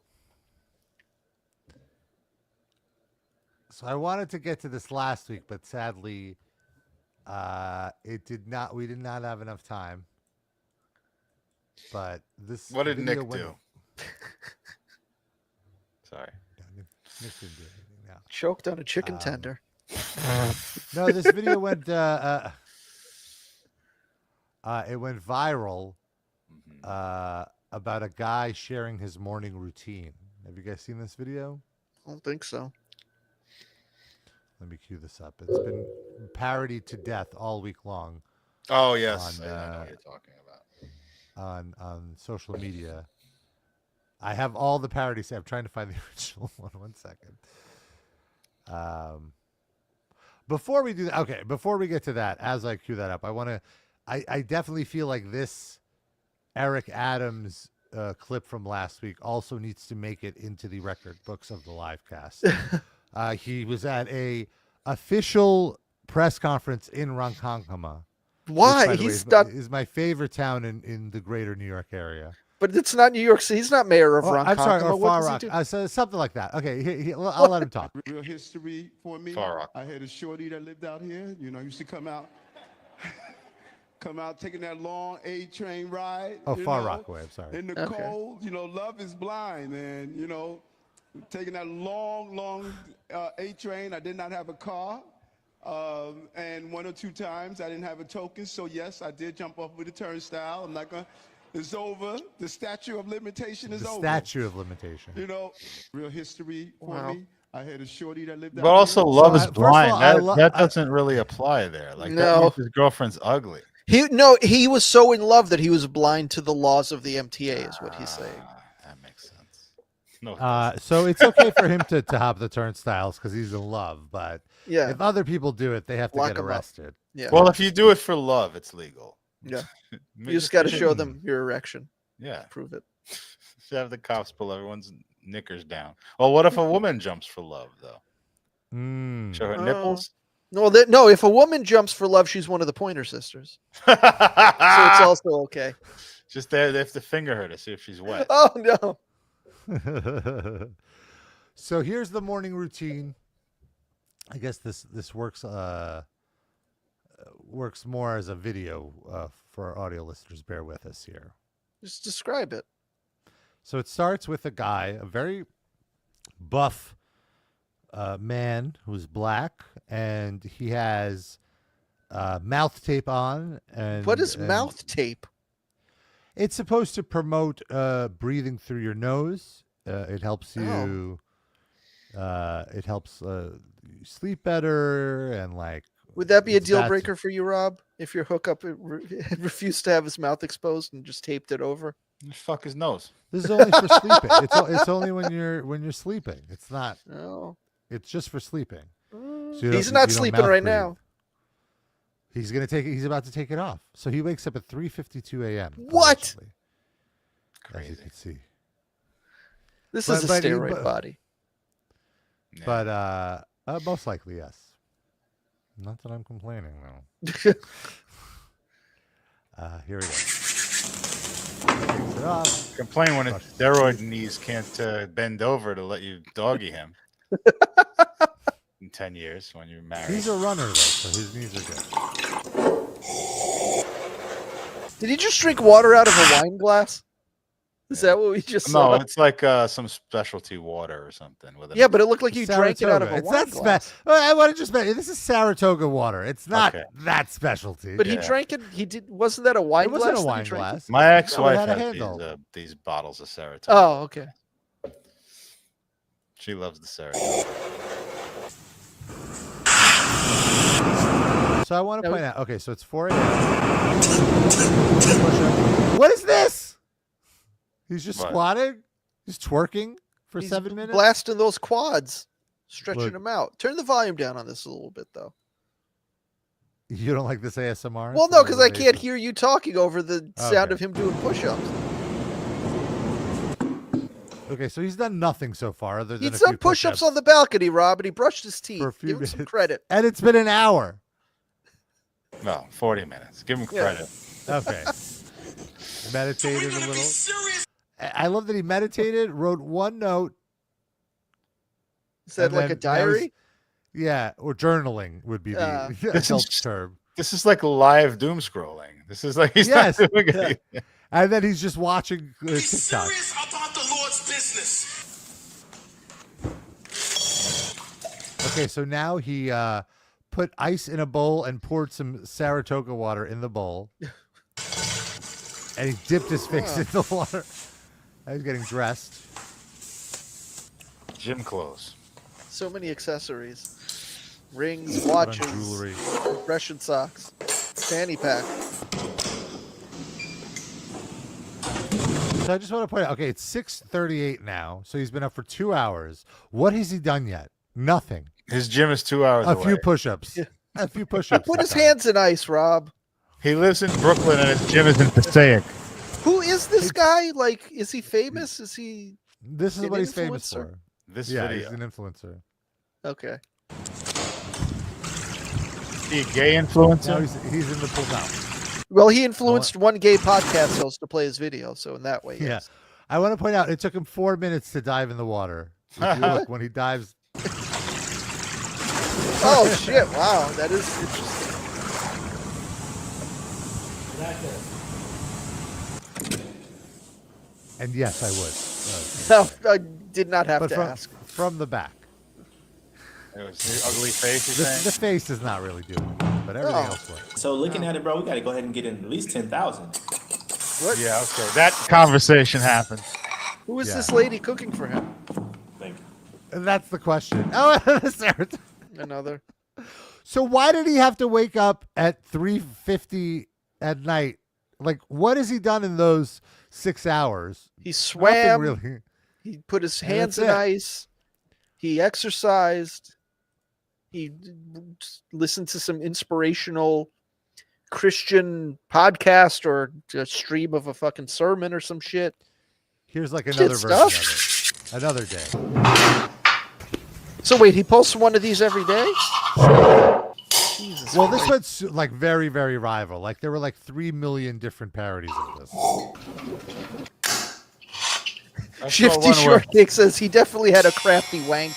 [SPEAKER 3] So I wanted to get to this last week, but sadly, it did not. We did not have enough time. But this.
[SPEAKER 2] What did Nick do? Sorry.
[SPEAKER 3] Nick didn't do anything now.
[SPEAKER 4] Choked on a chicken tender.
[SPEAKER 3] No, this video went. It went viral. About a guy sharing his morning routine. Have you guys seen this video?
[SPEAKER 4] I don't think so.
[SPEAKER 3] Let me cue this up. It's been parodied to death all week long.
[SPEAKER 2] Oh yes, I know what you're talking about.
[SPEAKER 3] On social media. I have all the parodies. I'm trying to find the original one. 1 second. Before we do that, okay. Before we get to that, as I cue that up, I definitely feel like this Eric Adams clip from last week also needs to make it into the record books of the Livecast. He was at a official press conference in Ronkonkoma.
[SPEAKER 4] Why?
[SPEAKER 3] Which,
[SPEAKER 4] He's
[SPEAKER 3] way,
[SPEAKER 4] not.
[SPEAKER 3] is my favorite town in the greater New York area.
[SPEAKER 4] But it's not New York City. He's not mayor of Ronkonkoma.
[SPEAKER 3] I'm sorry, or
[SPEAKER 4] What
[SPEAKER 3] Far
[SPEAKER 4] does he
[SPEAKER 3] Rock.
[SPEAKER 4] do?
[SPEAKER 3] So something like that. Okay, I'll let him talk.
[SPEAKER 7] Real history for me.
[SPEAKER 2] Far Rock.
[SPEAKER 7] I had a shorty that lived out here. You know, used to come out taking that long A train ride.
[SPEAKER 3] Oh, Far Rockaway. I'm sorry.
[SPEAKER 7] In the cold, you know, love is blind, and you know, taking that long A train. I did not have a car, and 1 or 2 times I didn't have a token. So yes, I did jump off with a turnstile. I'm not gonna. It's over. The statute of limitation is over.
[SPEAKER 3] The statute of limitation.
[SPEAKER 7] You know, real history for me. I had a shorty that lived out
[SPEAKER 2] But also,
[SPEAKER 7] here.
[SPEAKER 2] love is
[SPEAKER 3] first of
[SPEAKER 2] blind.
[SPEAKER 3] all,
[SPEAKER 2] That doesn't really apply there. Like, that means his girlfriend's ugly.
[SPEAKER 4] He was so in love that he was blind to the laws of the MTA, is what he's saying.
[SPEAKER 2] That makes sense. No.
[SPEAKER 3] So it's okay for him to hop the turnstiles because he's in love. But
[SPEAKER 4] Yeah.
[SPEAKER 3] if other people do it, they have to
[SPEAKER 4] Lock
[SPEAKER 3] get
[SPEAKER 4] him up.
[SPEAKER 3] arrested.
[SPEAKER 4] Yeah.
[SPEAKER 2] Well, if you do it for love, it's legal.
[SPEAKER 4] Yeah. You just got to show them your erection.
[SPEAKER 2] Yeah.
[SPEAKER 4] Prove it.
[SPEAKER 2] Should have the cops pull everyone's knickers down. Well, what if a woman jumps for love, though? Show her nipples?
[SPEAKER 4] No, if a woman jumps for love, she's one of the Pointer Sisters. So it's also okay.
[SPEAKER 2] Just they have to finger her to see if she's wet.
[SPEAKER 4] Oh, no.
[SPEAKER 3] So here's the morning routine. I guess this works more as a video for our audio listeners. Bear with us here.
[SPEAKER 4] Just describe it.
[SPEAKER 3] So it starts with a guy, a very buff man who's black, and he has mouth tape on. And
[SPEAKER 4] What is mouth tape?
[SPEAKER 3] It's supposed to promote breathing through your nose. It helps you. It helps you sleep better, and like.
[SPEAKER 4] Would that be a deal breaker for you, Rob? If your hookup refused to have his mouth exposed and just taped it over?
[SPEAKER 2] Fuck his nose.
[SPEAKER 3] This is only for sleeping. It's only when you're sleeping. It's not.
[SPEAKER 4] No.
[SPEAKER 3] It's just for sleeping. So
[SPEAKER 4] He's not sleeping right now.
[SPEAKER 3] He's about to take it off. So he wakes up at 3:52 a.m.
[SPEAKER 4] What?
[SPEAKER 3] allegedly,
[SPEAKER 2] Crazy.
[SPEAKER 3] as you can see.
[SPEAKER 4] This is a steroid body.
[SPEAKER 2] Yeah.
[SPEAKER 3] But most likely yes. Not that I'm complaining though. Here we go. Takes it off.
[SPEAKER 2] Complain when his steroid knees can't bend over to let you doggy him. In 10 years when you're married.
[SPEAKER 3] He's a runner though, so his knees are good.
[SPEAKER 4] Did he just drink water out of a wine glass? Is that what we just saw?
[SPEAKER 2] No, it's like some specialty water or something. With
[SPEAKER 4] Yeah, but it looked like you drank it out of a wine glass.
[SPEAKER 3] I want to just mention this is Saratoga water. It's not that specialty.
[SPEAKER 4] But he drank it. He did. Wasn't that a wine glass?
[SPEAKER 3] It wasn't a wine glass.
[SPEAKER 2] My ex-wife
[SPEAKER 3] had a
[SPEAKER 2] has
[SPEAKER 3] handle.
[SPEAKER 2] these bottles of Saratoga.
[SPEAKER 4] Oh, okay.
[SPEAKER 2] She loves the Sarah.
[SPEAKER 3] So I want to point out. Okay, so it's 4 a.m. What is this? He's just squatting. He's twerking for 7 minutes.
[SPEAKER 4] Blasting those quads, stretching them out. Turn the volume down on this a little bit, though.
[SPEAKER 3] You don't like this ASMR?
[SPEAKER 4] Well, no, because I can't hear you talking over the sound of him doing push-ups.
[SPEAKER 3] Okay, so he's done nothing so far other than
[SPEAKER 4] he's done push-ups on the balcony, Rob, and he brushed his teeth.
[SPEAKER 3] For a few
[SPEAKER 4] Give him
[SPEAKER 3] minutes.
[SPEAKER 4] some credit.
[SPEAKER 3] And it's been an hour.
[SPEAKER 2] No, 40 minutes. Give him credit.
[SPEAKER 3] Okay. Meditated a little. I love that he meditated, wrote one note.
[SPEAKER 4] Is that like a diary?
[SPEAKER 3] Yeah, or journaling would be the adult term.
[SPEAKER 2] This is like live doom scrolling. This is like he's not doing it.
[SPEAKER 3] And then he's just watching TikTok.
[SPEAKER 8] Serious about the Lord's business.
[SPEAKER 3] Okay, so now he put ice in a bowl and poured some Saratoga water in the bowl. And he dipped his face in the water. He's getting dressed.
[SPEAKER 2] Gym clothes.
[SPEAKER 4] So many accessories. Rings, watches,
[SPEAKER 3] jewelry,
[SPEAKER 4] compression socks, fanny pack.
[SPEAKER 3] So I just want to point out, okay, it's 6:38 now, so he's been up for 2 hours. What has he done yet? Nothing.
[SPEAKER 2] His gym is 2 hours away.
[SPEAKER 3] A few push-ups. A few push-ups.
[SPEAKER 4] Put his hands in ice, Rob.
[SPEAKER 2] He lives in Brooklyn and his gym is in Passaic.
[SPEAKER 4] Who is this guy? Like, is he famous? Is he?
[SPEAKER 3] This is what he's famous for.
[SPEAKER 2] This
[SPEAKER 3] video.
[SPEAKER 2] He's
[SPEAKER 3] an influencer.
[SPEAKER 4] Okay.
[SPEAKER 2] Is he a gay influencer?
[SPEAKER 3] No, he's in the pool now.
[SPEAKER 4] Well, he influenced one gay podcast host to play his video, so in that way, yes.
[SPEAKER 3] Yeah. I want to point out, it took him 4 minutes to dive in the water. If you look, when he dives.
[SPEAKER 4] Oh, shit. Wow. That is interesting.
[SPEAKER 3] And yes, I would.
[SPEAKER 4] No, I did not have to ask.
[SPEAKER 3] From the back.
[SPEAKER 2] It was the ugly face, you're saying?
[SPEAKER 3] The face is not really doing it, but everything else was.
[SPEAKER 9] So looking at it, bro, we got to go ahead and get in at least 10,000.
[SPEAKER 4] What?
[SPEAKER 2] Yeah, okay. That conversation happened.
[SPEAKER 4] Who is this lady cooking for him?
[SPEAKER 9] Thank you.
[SPEAKER 3] And that's the question. Oh, Sarah.
[SPEAKER 4] Another.
[SPEAKER 3] So why did he have to wake up at 3:50 at night? Like, what has he done in those 6 hours?
[SPEAKER 4] He swam.
[SPEAKER 3] Nothing really.
[SPEAKER 4] He put his hands in ice. He exercised. He listened to some inspirational Christian podcast or a stream of a fucking sermon or some shit.
[SPEAKER 3] Here's like another version of it. Another day.
[SPEAKER 4] So wait, he posts one of these every day? Jesus
[SPEAKER 3] well, this one's like very, very rival. Like there were like 3 million different parodies of this.
[SPEAKER 4] Shifty Shortcake says he definitely had a crafty wank.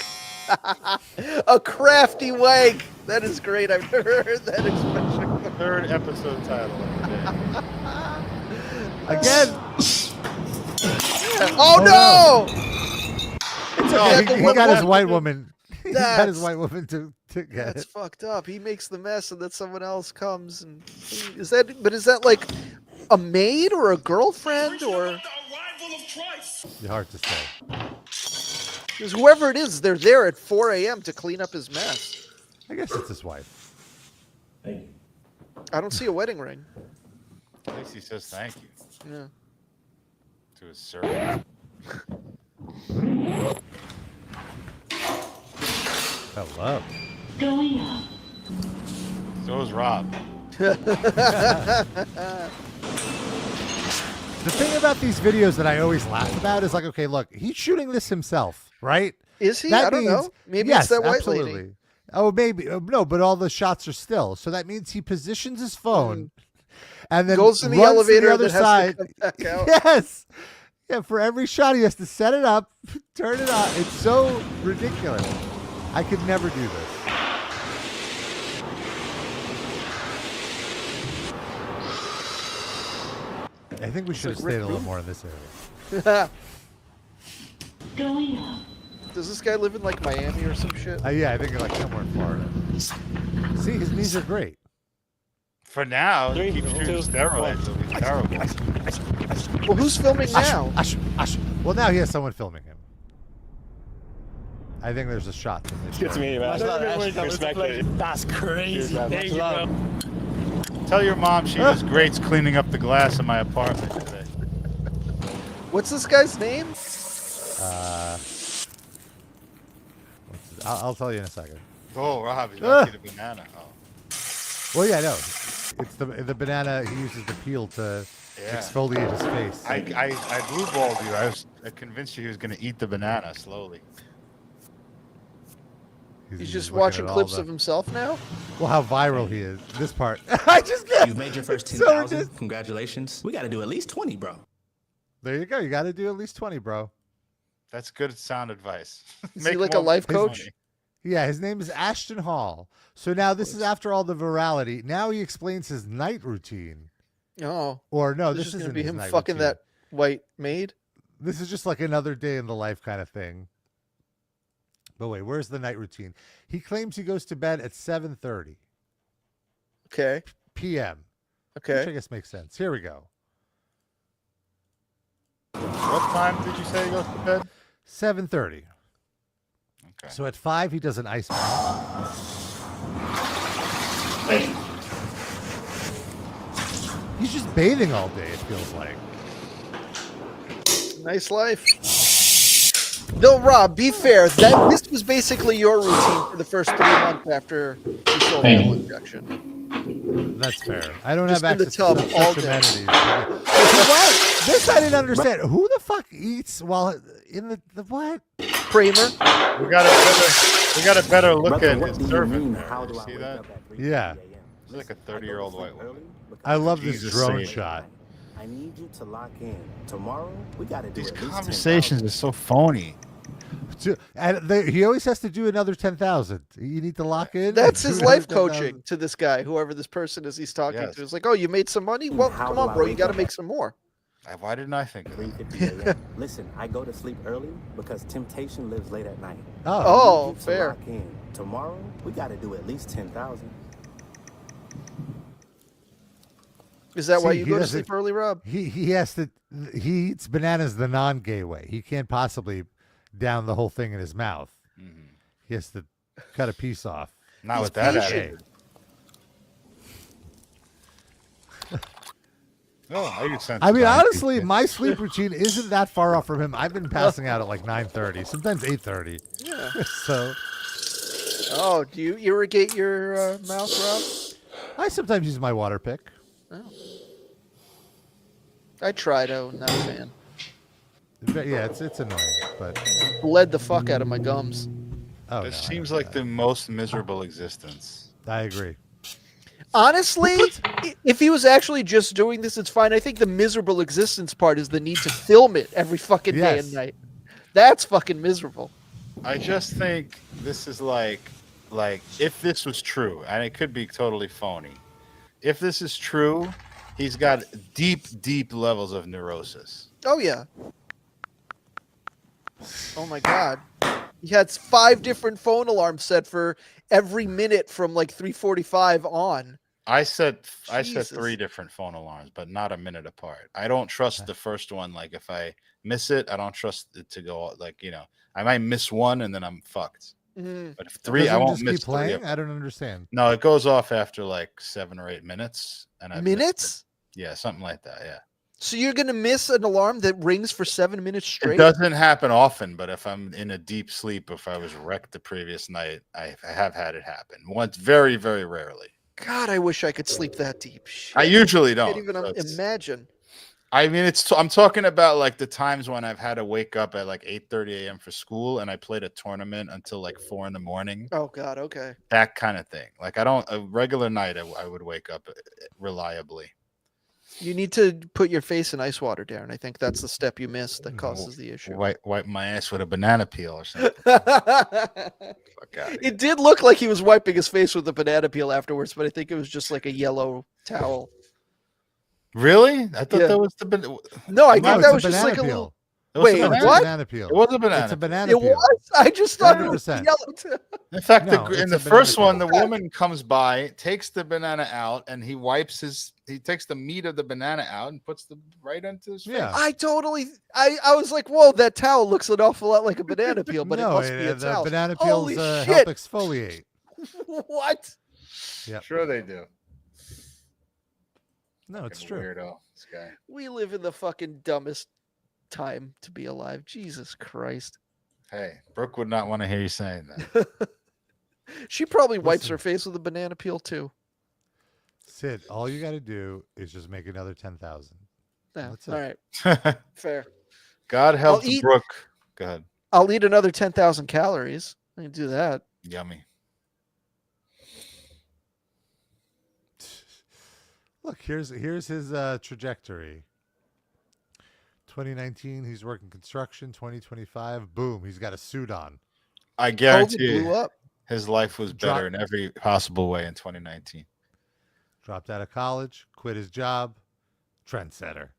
[SPEAKER 4] A crafty wank. That is great. I've never heard that expression.
[SPEAKER 2] Third episode title.
[SPEAKER 3] Again.
[SPEAKER 4] Oh no!
[SPEAKER 3] It's okay. He got his white woman. He got his white woman to get
[SPEAKER 4] That's
[SPEAKER 3] it.
[SPEAKER 4] fucked up. He makes the mess and then someone else comes and is that like a maid or a girlfriend or
[SPEAKER 3] It's hard to say.
[SPEAKER 4] because whoever it is, they're there at 4 a.m. to clean up his mess.
[SPEAKER 3] I guess it's his wife.
[SPEAKER 9] Thank you.
[SPEAKER 4] I don't see a wedding ring.
[SPEAKER 2] At least he says thank you
[SPEAKER 4] Yeah.
[SPEAKER 2] to his servant.
[SPEAKER 3] Hello.
[SPEAKER 10] Going up.
[SPEAKER 2] So is Rob.
[SPEAKER 3] The thing about these videos that I always laugh about is like, okay, look, he's shooting this himself, right?
[SPEAKER 4] Is he?
[SPEAKER 3] That
[SPEAKER 4] I don't
[SPEAKER 3] means-
[SPEAKER 4] know. Maybe
[SPEAKER 3] yes,
[SPEAKER 4] it's that white
[SPEAKER 3] absolutely.
[SPEAKER 4] lady.
[SPEAKER 3] Oh, maybe. No, but all the shots are still. So that means he positions his phone and then
[SPEAKER 4] Goes in the
[SPEAKER 3] runs to
[SPEAKER 4] elevator
[SPEAKER 3] the other
[SPEAKER 4] that has to
[SPEAKER 3] side.
[SPEAKER 4] come back out.
[SPEAKER 3] Yes. Yeah, for every shot he has to set it up, turn it on. It's so ridiculous. I could never do this. I think we should have
[SPEAKER 4] like
[SPEAKER 3] stayed
[SPEAKER 4] Rick
[SPEAKER 3] a little
[SPEAKER 4] Boone.
[SPEAKER 3] more in this area.
[SPEAKER 10] Going up.
[SPEAKER 4] Does this guy live in like Miami or some shit?
[SPEAKER 3] Yeah, I think like somewhere in Florida. See, his knees are great.
[SPEAKER 2] For now,
[SPEAKER 6] Three,
[SPEAKER 2] keep shooting
[SPEAKER 6] two,
[SPEAKER 2] steroids. It'll be terrible.
[SPEAKER 4] Well, who's filming now?
[SPEAKER 3] Well, now he has someone filming him. I think there's a shot.
[SPEAKER 11] Good to meet you, man. That's crazy. Thank you, bro.
[SPEAKER 2] Tell your mom she was great cleaning up the glass in my apartment today.
[SPEAKER 4] What's this guy's name?
[SPEAKER 3] I'll tell you in a second.
[SPEAKER 2] Oh, Rob, he's about to eat a banana. Oh.
[SPEAKER 3] Well, yeah, no. It's the banana. He uses the peel to exfoliate his face.
[SPEAKER 2] I blue-balled you. I was convinced you he was going to eat the banana slowly.
[SPEAKER 4] He's just watching clips of himself now?
[SPEAKER 3] Well, how viral he is. This part. I just guessed.
[SPEAKER 12] You've made your first 10,000. Congratulations. We got to do at least 20, bro.
[SPEAKER 3] There you go. You got to do at least 20, bro.
[SPEAKER 2] That's good sound advice.
[SPEAKER 4] Is he like a life coach?
[SPEAKER 3] Yeah, his name is Ashton Hall. So now this is after all the virality. Now he explains his night routine.
[SPEAKER 4] Oh.
[SPEAKER 3] Or no,
[SPEAKER 4] this
[SPEAKER 3] this
[SPEAKER 4] is
[SPEAKER 3] isn't
[SPEAKER 4] going to be
[SPEAKER 3] his
[SPEAKER 4] him
[SPEAKER 3] night
[SPEAKER 4] fucking
[SPEAKER 3] routine.
[SPEAKER 4] that white maid?
[SPEAKER 3] This is just like another day in the life kind of thing. But wait, where's the night routine? He claims he goes to bed at 7:30.
[SPEAKER 4] Okay.
[SPEAKER 3] p.m.
[SPEAKER 4] Okay.
[SPEAKER 3] Which I guess makes sense. Here we go.
[SPEAKER 2] What time did you say he goes to bed?
[SPEAKER 3] 7:30.
[SPEAKER 2] Okay.
[SPEAKER 3] So at 5, he does an ice bath. He's just bathing all day, it feels like.
[SPEAKER 4] Nice life. No, Rob, be fair. This was basically your routine for the first 3 months after you sold the injection.
[SPEAKER 3] That's fair. I don't
[SPEAKER 4] Just
[SPEAKER 3] have
[SPEAKER 4] in the
[SPEAKER 3] access
[SPEAKER 4] tub
[SPEAKER 3] to
[SPEAKER 4] all
[SPEAKER 3] such
[SPEAKER 4] day.
[SPEAKER 3] amenities. What? This I didn't understand. Who the fuck eats while in the what?
[SPEAKER 4] Kramer.
[SPEAKER 2] We got a better look at his servant. You see that?
[SPEAKER 3] Yeah.
[SPEAKER 2] He's like a 30-year-old white woman.
[SPEAKER 3] I love this
[SPEAKER 2] Jesus
[SPEAKER 3] drone
[SPEAKER 2] saved.
[SPEAKER 3] shot.
[SPEAKER 12] I need you to lock in. Tomorrow, we got to do
[SPEAKER 2] These
[SPEAKER 12] at least
[SPEAKER 2] conversations are so phony.
[SPEAKER 3] And he always has to do another 10,000. You need to lock in.
[SPEAKER 4] That's
[SPEAKER 3] do
[SPEAKER 4] his
[SPEAKER 3] another
[SPEAKER 4] life
[SPEAKER 3] 10,000.
[SPEAKER 4] coaching to this guy, whoever this person is he's talking
[SPEAKER 2] Yes.
[SPEAKER 4] to. It's like, oh, you made some money? Well,
[SPEAKER 12] How
[SPEAKER 4] come
[SPEAKER 12] do
[SPEAKER 4] on,
[SPEAKER 12] I
[SPEAKER 4] bro. You
[SPEAKER 12] wake
[SPEAKER 4] got to
[SPEAKER 12] up
[SPEAKER 4] make
[SPEAKER 12] at
[SPEAKER 4] some more.
[SPEAKER 2] Why didn't I think of that?
[SPEAKER 12] 3:50 a.m. Listen, I go to sleep early because temptation lives late at night.
[SPEAKER 4] Oh,
[SPEAKER 12] I need you to
[SPEAKER 4] fair.
[SPEAKER 12] lock in. Tomorrow, we got to do at least 10,000.
[SPEAKER 4] Is that why
[SPEAKER 3] See,
[SPEAKER 4] you
[SPEAKER 3] he
[SPEAKER 4] go to
[SPEAKER 3] doesn't-
[SPEAKER 4] sleep early, Rob?
[SPEAKER 3] He has to. He eats bananas the non-gay way. He can't possibly down the whole thing in his mouth. He has to cut a piece off.
[SPEAKER 2] Not with that attitude. No, I get sense.
[SPEAKER 3] I mean, honestly, my sleep routine isn't that far off from him. I've been passing out at like 9:30, sometimes 8:30.
[SPEAKER 4] Yeah.
[SPEAKER 3] So,
[SPEAKER 4] Oh, do you irrigate your mouth, Rob?
[SPEAKER 3] I sometimes use my water pick.
[SPEAKER 4] Oh. I tried. I'm not a fan.
[SPEAKER 3] Yeah, it's annoying, but
[SPEAKER 4] Bled the fuck out of my gums.
[SPEAKER 3] oh,
[SPEAKER 2] This
[SPEAKER 3] no,
[SPEAKER 2] seems like the most miserable existence.
[SPEAKER 3] I agree.
[SPEAKER 4] Honestly, if he was actually just doing this, it's fine. I think the miserable existence part is the need to film it every fucking day
[SPEAKER 3] Yes.
[SPEAKER 4] and night. That's fucking miserable.
[SPEAKER 2] I just think this is like if this was true, and it could be totally phony. If this is true, he's got deep levels of neurosis.
[SPEAKER 4] Oh yeah. Oh my god. He had 5 different phone alarms set for every minute from like 3:45 on.
[SPEAKER 2] I set
[SPEAKER 4] Jesus.
[SPEAKER 2] 3 different phone alarms, but not a minute apart. I don't trust the first one. Like if I miss it, I don't trust it to go. Like I might miss one and then I'm fucked.
[SPEAKER 4] Mhm.
[SPEAKER 2] But if 3,
[SPEAKER 3] Doesn't
[SPEAKER 2] I
[SPEAKER 3] it
[SPEAKER 2] won't
[SPEAKER 3] just
[SPEAKER 2] miss
[SPEAKER 3] keep playing.
[SPEAKER 2] 3.
[SPEAKER 3] I don't understand.
[SPEAKER 2] No, it goes off after like 7 or 8 minutes, and I
[SPEAKER 4] Minutes?
[SPEAKER 2] Yeah, something like that. Yeah.
[SPEAKER 4] So you're gonna miss an alarm that rings for 7 minutes
[SPEAKER 2] It
[SPEAKER 4] straight?
[SPEAKER 2] doesn't happen often, but if I'm in a deep sleep, if I was wrecked the previous night, I have had it happen once, very, very rarely.
[SPEAKER 4] God, I wish I could sleep that deep. Shit.
[SPEAKER 2] I usually
[SPEAKER 4] I
[SPEAKER 2] don't.
[SPEAKER 4] can't even
[SPEAKER 2] so it's-
[SPEAKER 4] imagine.
[SPEAKER 2] I mean, I'm talking about like the times when I've had to wake up at like 8:30 a.m. for school, and I played a tournament until like 4 in the morning.
[SPEAKER 4] Oh God, okay.
[SPEAKER 2] That kind of thing. Like a regular night, I would wake up reliably.
[SPEAKER 4] You need to put your face in ice water, Darren. I think that's the step you missed that causes the issue.
[SPEAKER 2] Wipe my ass with a banana peel or something.
[SPEAKER 4] It did look like he was wiping his face with a banana peel afterwards, but I think it was just like a yellow towel.
[SPEAKER 2] Really? I thought
[SPEAKER 4] Yeah.
[SPEAKER 2] that was the
[SPEAKER 4] No, I
[SPEAKER 3] No,
[SPEAKER 4] think
[SPEAKER 3] it's
[SPEAKER 4] that
[SPEAKER 3] a
[SPEAKER 4] was just
[SPEAKER 3] banana
[SPEAKER 4] like a
[SPEAKER 3] peel.
[SPEAKER 4] little. Wait,
[SPEAKER 3] It's
[SPEAKER 4] what?
[SPEAKER 3] a banana peel.
[SPEAKER 2] It was a banana.
[SPEAKER 3] It's a banana
[SPEAKER 4] It
[SPEAKER 3] peel.
[SPEAKER 4] was? I just thought it was
[SPEAKER 3] 100%.
[SPEAKER 4] yellow too.
[SPEAKER 2] In fact,
[SPEAKER 3] No,
[SPEAKER 2] in
[SPEAKER 3] it's
[SPEAKER 2] the
[SPEAKER 3] a
[SPEAKER 2] first
[SPEAKER 3] banana
[SPEAKER 2] one, the
[SPEAKER 3] peel.
[SPEAKER 2] woman comes by, takes the banana out, and he takes the meat of the banana out and puts the right into his face.
[SPEAKER 3] Yeah.
[SPEAKER 4] I was like, whoa, that towel looks an awful lot like a banana peel, but
[SPEAKER 3] No,
[SPEAKER 4] it must be a
[SPEAKER 3] the
[SPEAKER 4] towel.
[SPEAKER 3] banana
[SPEAKER 4] Holy
[SPEAKER 3] peels
[SPEAKER 4] shit.
[SPEAKER 3] help exfoliate.
[SPEAKER 4] What?
[SPEAKER 3] Yep.
[SPEAKER 2] Sure they do.
[SPEAKER 3] No, it's
[SPEAKER 2] Fucking
[SPEAKER 3] true.
[SPEAKER 2] Weirdo, this guy.
[SPEAKER 4] We live in the fucking dumbest time to be alive. Jesus Christ.
[SPEAKER 2] Hey, Brooke would not want to hear you saying that.
[SPEAKER 4] She probably wipes
[SPEAKER 3] Listen.
[SPEAKER 4] her face with a banana peel too.
[SPEAKER 3] Sid, all you got to do is just make another 10,000.
[SPEAKER 4] Yeah.
[SPEAKER 3] That's
[SPEAKER 4] All
[SPEAKER 3] it.
[SPEAKER 4] right. Fair.
[SPEAKER 2] God help
[SPEAKER 4] eat-
[SPEAKER 2] Brooke. Go ahead.
[SPEAKER 4] I'll eat another 10,000 calories. I can do that.
[SPEAKER 2] Yummy.
[SPEAKER 3] Look, here's his trajectory. 2019, he's working construction. 2025, boom, he's got a suit on.
[SPEAKER 2] I guarantee
[SPEAKER 4] COVID blew
[SPEAKER 2] you,
[SPEAKER 4] up.
[SPEAKER 2] his life was better in every possible way in 2019.
[SPEAKER 3] Dropped out of college, quit his job, trendsetter.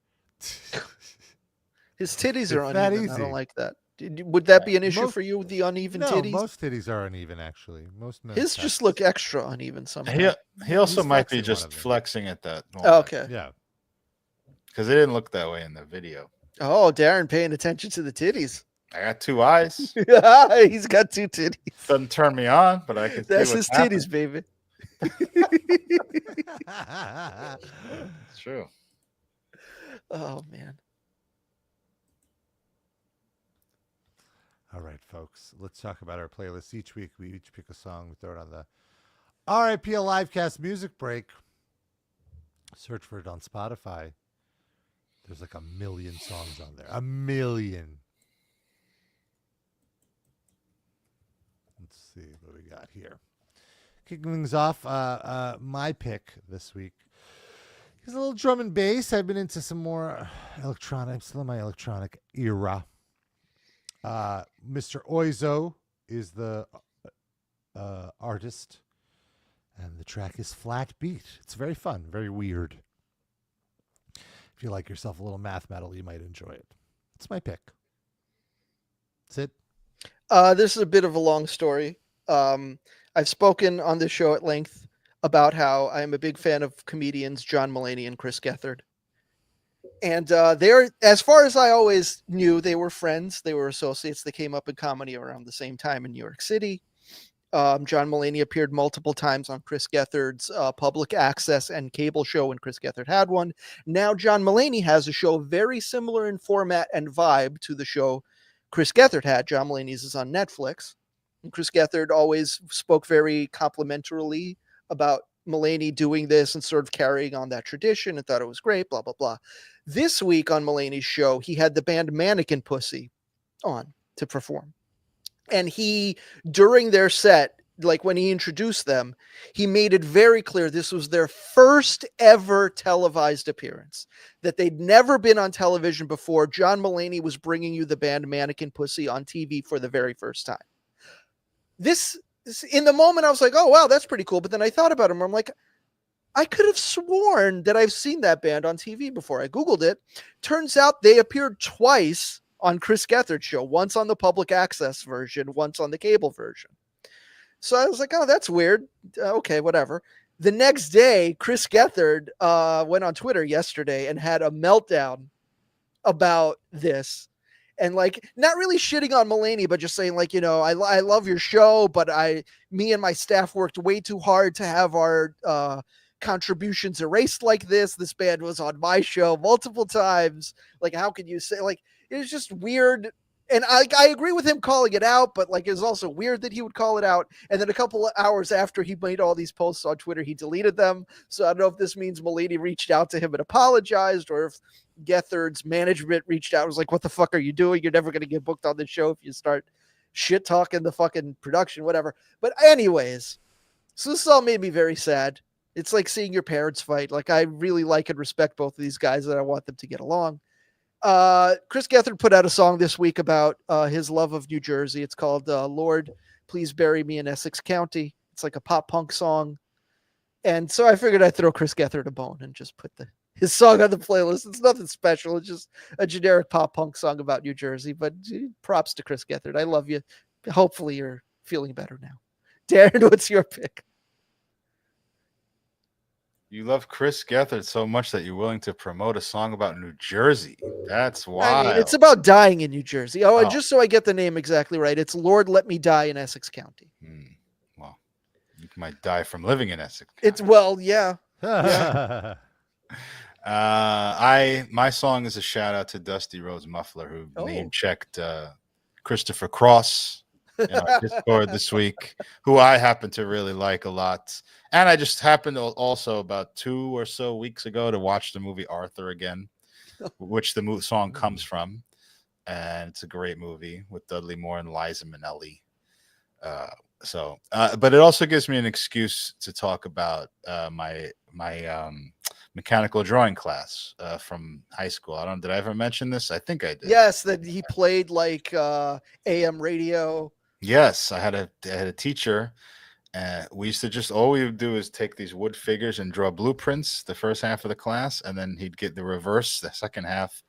[SPEAKER 4] His titties
[SPEAKER 3] It's
[SPEAKER 4] are
[SPEAKER 3] that
[SPEAKER 4] uneven. I
[SPEAKER 3] easy.
[SPEAKER 4] don't like that. Would that be an issue
[SPEAKER 3] Most-
[SPEAKER 4] for you with the uneven
[SPEAKER 3] No,
[SPEAKER 4] titties?
[SPEAKER 3] most titties are uneven, actually. Most men's
[SPEAKER 4] His just look extra uneven somehow.
[SPEAKER 2] He also
[SPEAKER 3] He's
[SPEAKER 2] might be
[SPEAKER 3] flexing one
[SPEAKER 2] just
[SPEAKER 3] of them.
[SPEAKER 2] flexing at that moment.
[SPEAKER 4] Oh, okay.
[SPEAKER 3] Yeah.
[SPEAKER 2] Because it didn't look that way in the video.
[SPEAKER 4] Oh, Darren paying attention to the titties.
[SPEAKER 2] I got two eyes.
[SPEAKER 4] He's got two titties.
[SPEAKER 2] Doesn't turn me on, but I can
[SPEAKER 4] That's
[SPEAKER 2] see
[SPEAKER 4] his
[SPEAKER 2] what's happening.
[SPEAKER 4] titties, baby.
[SPEAKER 2] It's true.
[SPEAKER 4] Oh man.
[SPEAKER 3] All right, folks. Let's talk about our playlist. Each week, we each pick a song. We throw it on the RIPL Livecast music break. Search for it on Spotify. There's like 1 million songs on there. 1 million. Let's see what we got here. Kicking things off, my pick this week is a little drum and bass. I've been into some more electronic. I'm still in my electronic era. Mr. Oizo is the artist, and the track is Flat Beat. It's very fun, very weird. If you like yourself a little math metal, you might enjoy it. It's my pick. Sid?
[SPEAKER 4] This is a bit of a long story. I've spoken on this show at length about how I am a big fan of comedians John Mulaney and Chris Gethard. And they're, as far as I always knew, they were friends. They were associates. They came up in comedy around the same time in New York City. John Mulaney appeared multiple times on Chris Gethard's public access and cable show when Chris Gethard had one. Now John Mulaney has a show very similar in format and vibe to the show Chris Gethard had. John Mulaney's is on Netflix. And Chris Gethard always spoke very complimentarily about Mulaney doing this and sort of carrying on that tradition and thought it was great, blah, blah, blah. This week on Mulaney's show, he had the band Mannequin Pussy on to perform. And he, during their set, like when he introduced them, he made it very clear this was their first ever televised appearance, that they'd never been on television before. John Mulaney was bringing you the band Mannequin Pussy on TV for the very first time. This, in the moment, I was like, oh, wow, that's pretty cool. But then I thought about him. I'm like, I could have sworn that I've seen that band on TV before. I Googled it. Turns out they appeared twice on Chris Gethard's show, once on the public access version, once on the cable version. So I was like, oh, that's weird. Okay, whatever. The next day, Chris Gethard went on Twitter yesterday and had a meltdown about this. And like, not really shitting on Mulaney, but just saying like, you know, I love your show, but me and my staff worked way too hard to have our contributions erased like this. This band was on my show multiple times. Like, how could you say, like, it was just weird. And I agree with him calling it out, but like, it was also weird that he would call it out. And then a couple of hours after he made all these posts on Twitter, he deleted them. So I don't know if this means Mulaney reached out to him and apologized, or if Gethard's management reached out and was like, what the fuck are you doing? You're never going to get booked on this show if you start shit talking the fucking production, whatever. But anyways, so this all made me very sad. It's like seeing your parents fight. Like, I really like and respect both of these guys, and I want them to get along. Chris Gethard put out a song this week about his love of New Jersey. It's called Lord, Please Bury Me in Essex County. It's like a pop punk song. And so I figured I'd throw Chris Gethard a bone and just put his song on the playlist. It's nothing special. It's just a generic pop punk song about New Jersey. But props to Chris Gethard. I love you. Hopefully you're feeling better now. Darren, what's your pick?
[SPEAKER 2] You love Chris Gethard so much that you're willing to promote a song about New Jersey. That's wild.
[SPEAKER 4] I mean, it's about dying in New Jersey. Oh, and just so I get the name exactly right, it's Lord Let Me Die in Essex County.
[SPEAKER 2] Well, you might die from living in Essex County.
[SPEAKER 4] It's yeah.
[SPEAKER 2] My song is a shout out to Dusty Rhodes Muffler, who name checked Christopher Cross in our Discord this week, who I happen to really like a lot. And I just happened to also about 2 or so weeks ago to watch the movie Arthur again, which the song comes from. And it's a great movie with Dudley Moore and Liza Minnelli. But it also gives me an excuse to talk about my mechanical drawing class from high school. Did I ever mention this? I think I did.
[SPEAKER 4] Yes, that he played like AM radio.
[SPEAKER 2] Yes, I had a teacher. We used to just, all we would do is take these wood figures and draw blueprints the first half of the class, and then he'd get the reverse the second half.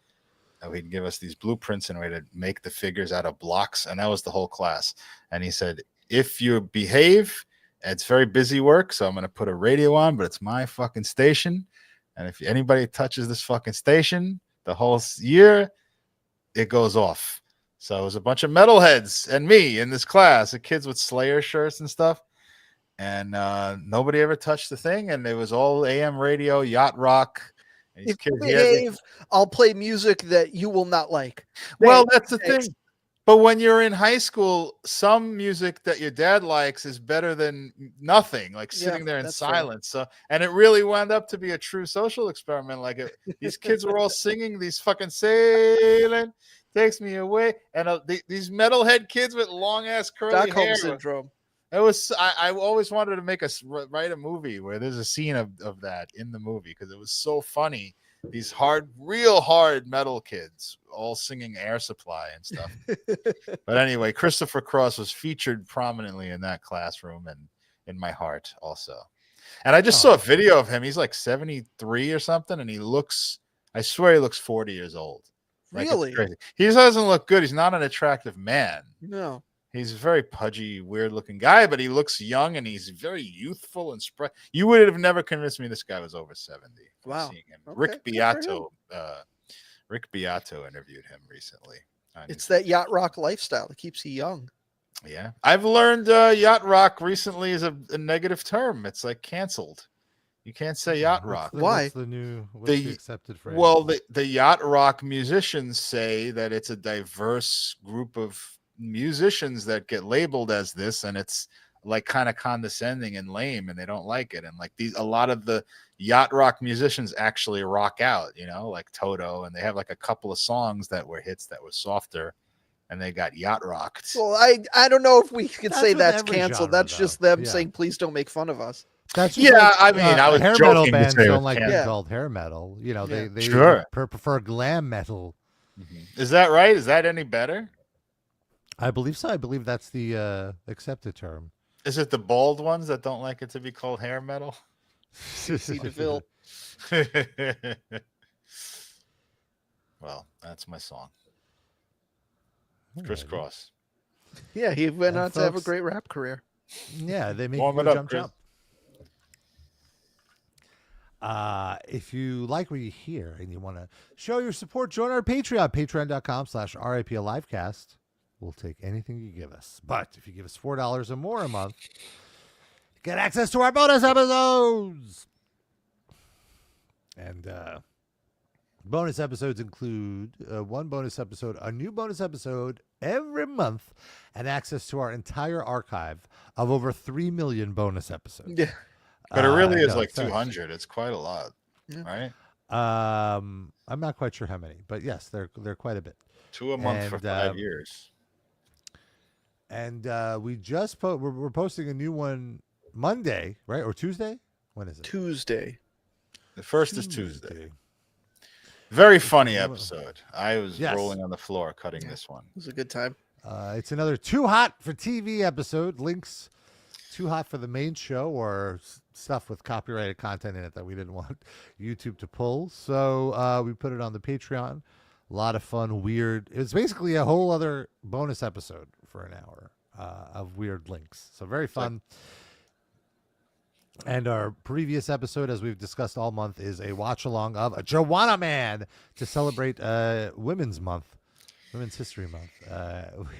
[SPEAKER 2] He'd give us these blueprints and we'd make the figures out of blocks, and that was the whole class. And he said, if you behave, it's very busy work, so I'm going to put a radio on, but it's my fucking station. And if anybody touches this fucking station the whole year, it goes off. So it was a bunch of metalheads and me in this class, the kids with Slayer shirts and stuff. And nobody ever touched the thing. And it was all AM radio, yacht rock.
[SPEAKER 4] If you behave, I'll play music that you will not like.
[SPEAKER 2] Well, that's the thing. But when you're in high school, some music that your dad likes is better than nothing, like sitting there in silence. So, and it really wound up to be a true social experiment. Like these kids were all singing these fucking "Sailing Takes Me Away," and these metalhead kids with long ass curly
[SPEAKER 4] Stockholm
[SPEAKER 2] hair.
[SPEAKER 4] syndrome.
[SPEAKER 2] It was. I always wanted to write a movie where there's a scene of that in the movie because it was so funny. These real hard metal kids all singing Air Supply and stuff. But anyway, Christopher Cross was featured prominently in that classroom and in my heart also. And I just saw a video of him. He's like 73 or something, and I swear he looks 40 years old. Like,
[SPEAKER 4] really?
[SPEAKER 2] He doesn't look good. He's not an attractive man.
[SPEAKER 4] No.
[SPEAKER 2] He's a very pudgy, weird-looking guy, but he looks young and he's very youthful and spry. You would have never convinced me this guy was over 70.
[SPEAKER 4] Wow.
[SPEAKER 2] Seeing him. Okay. Rick Beato interviewed him recently.
[SPEAKER 4] It's that yacht rock lifestyle that keeps you young.
[SPEAKER 2] Yeah, I've learned yacht rock recently is a negative term. It's like canceled. You can't say yacht rock.
[SPEAKER 4] Why?
[SPEAKER 3] What's the accepted phrase?
[SPEAKER 2] Well, the yacht rock musicians say that it's a diverse group of musicians that get labeled as this, and it's like kind of condescending and lame, and they don't like it. And like a lot of the yacht rock musicians actually rock out, like Toto, and they have like a couple of songs that were hits that were softer, and they got yacht rocked.
[SPEAKER 4] Well, I don't know if we could say that's canceled. That's just them saying, please don't make fun of us.
[SPEAKER 3] That's
[SPEAKER 2] I mean, I was
[SPEAKER 3] hair
[SPEAKER 2] joking
[SPEAKER 3] metal bands
[SPEAKER 2] to say
[SPEAKER 3] don't like being called hair metal. They
[SPEAKER 2] sure
[SPEAKER 3] prefer glam metal.
[SPEAKER 2] Mm-hmm. Is that right? Is that any better?
[SPEAKER 3] I believe so. I believe that's the accepted term.
[SPEAKER 2] Is it the bald ones that don't like it to be called hair metal?
[SPEAKER 4] C.C. DeVille.
[SPEAKER 2] Well, that's my song. Chris Cross.
[SPEAKER 4] Yeah, he went on to have a great rap career.
[SPEAKER 3] Yeah, they make
[SPEAKER 2] Warm
[SPEAKER 3] you
[SPEAKER 2] it up,
[SPEAKER 3] jump. If you like what you hear and you want to show your support, join our Patreon, patreon.com/RIPLivecast. We'll take anything you give us. But if you give us $4 or more a month, you get access to our bonus episodes. And bonus episodes include a new bonus episode every month, and access to our entire archive of over 3 million bonus episodes.
[SPEAKER 4] Yeah.
[SPEAKER 2] But it really is like 200. It's quite a lot, right?
[SPEAKER 3] I'm not quite sure how many, but yes, they're quite a bit.
[SPEAKER 2] 2 a month for 5 years.
[SPEAKER 3] And we just we're posting a new one Monday, right? Or Tuesday? When is it?
[SPEAKER 4] Tuesday.
[SPEAKER 2] The first is Tuesday. Very funny episode. I was rolling on the floor cutting this one.
[SPEAKER 4] It was a good time.
[SPEAKER 3] It's another Too Hot for TV episode. Links Too Hot for the main show or stuff with copyrighted content in it that we didn't want YouTube to pull. So we put it on the Patreon. A lot of fun, weird. It's basically a whole other bonus episode for an hour of weird links. So very fun. And our previous episode, as we've discussed all month, is a watch along of a Joanna Man to celebrate Women's Month, Women's History Month.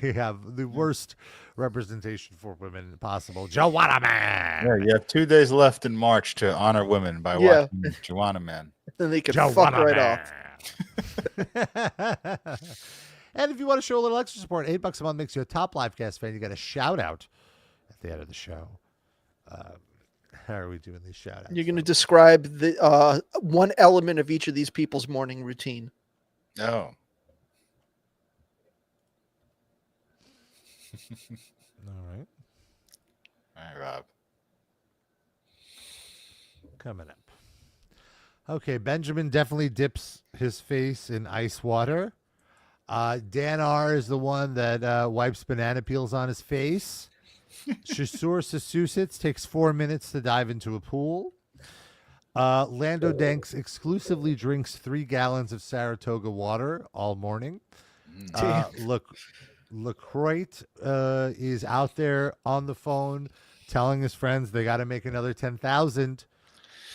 [SPEAKER 3] We have the worst representation for women possible, Joanna Man.
[SPEAKER 2] Yeah, you have 2 days left in March to honor women by watching Joanna Man.
[SPEAKER 4] Then they can fuck right off.
[SPEAKER 3] And if you want to show a little extra support, $8 a month makes you a top Livecast fan. You got a shout out at the end of the show. How are we doing these shout outs?
[SPEAKER 4] You're going to describe the one element of each of these people's morning routine.
[SPEAKER 2] Oh.
[SPEAKER 3] All right.
[SPEAKER 2] All right, Rob.
[SPEAKER 3] Coming up. Okay, Benjamin definitely dips his face in ice water. Dan R is the one that wipes banana peels on his face. Shasur Sasusits takes 4 minutes to dive into a pool. Lando Danks exclusively drinks 3 gallons of Saratoga water all morning. LaCroix is out there on the phone telling his friends they got to make another 10,000.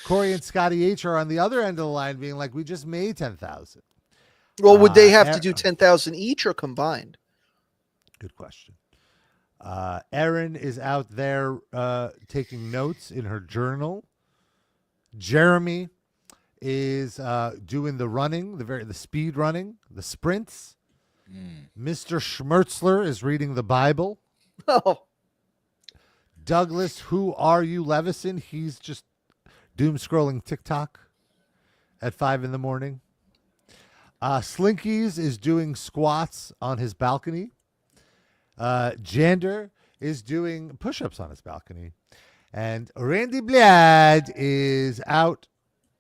[SPEAKER 3] Corey and Scotty H are on the other end of the line being like, we just made 10,000.
[SPEAKER 4] Well, would they have to do 10,000 each or combined?
[SPEAKER 3] Good question. Erin is out there taking notes in her journal. Jeremy is doing the running, the speed running, the sprints. Mr. Schmertzler is reading the Bible.
[SPEAKER 4] Oh.
[SPEAKER 3] Douglas, who are you, Levison? He's just doom scrolling TikTok at 5 a.m. Slinkies is doing squats on his balcony. Jander is doing push-ups on his balcony. And Randy Blad is out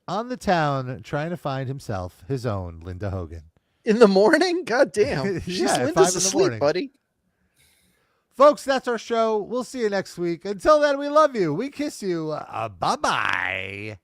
[SPEAKER 3] on the town trying to find himself his own Linda Hogan.
[SPEAKER 4] In the morning? God damn. Linda's asleep, buddy.
[SPEAKER 3] Folks, that's our show. We'll see you next week. Until then, we love you. We kiss you. Bye-bye.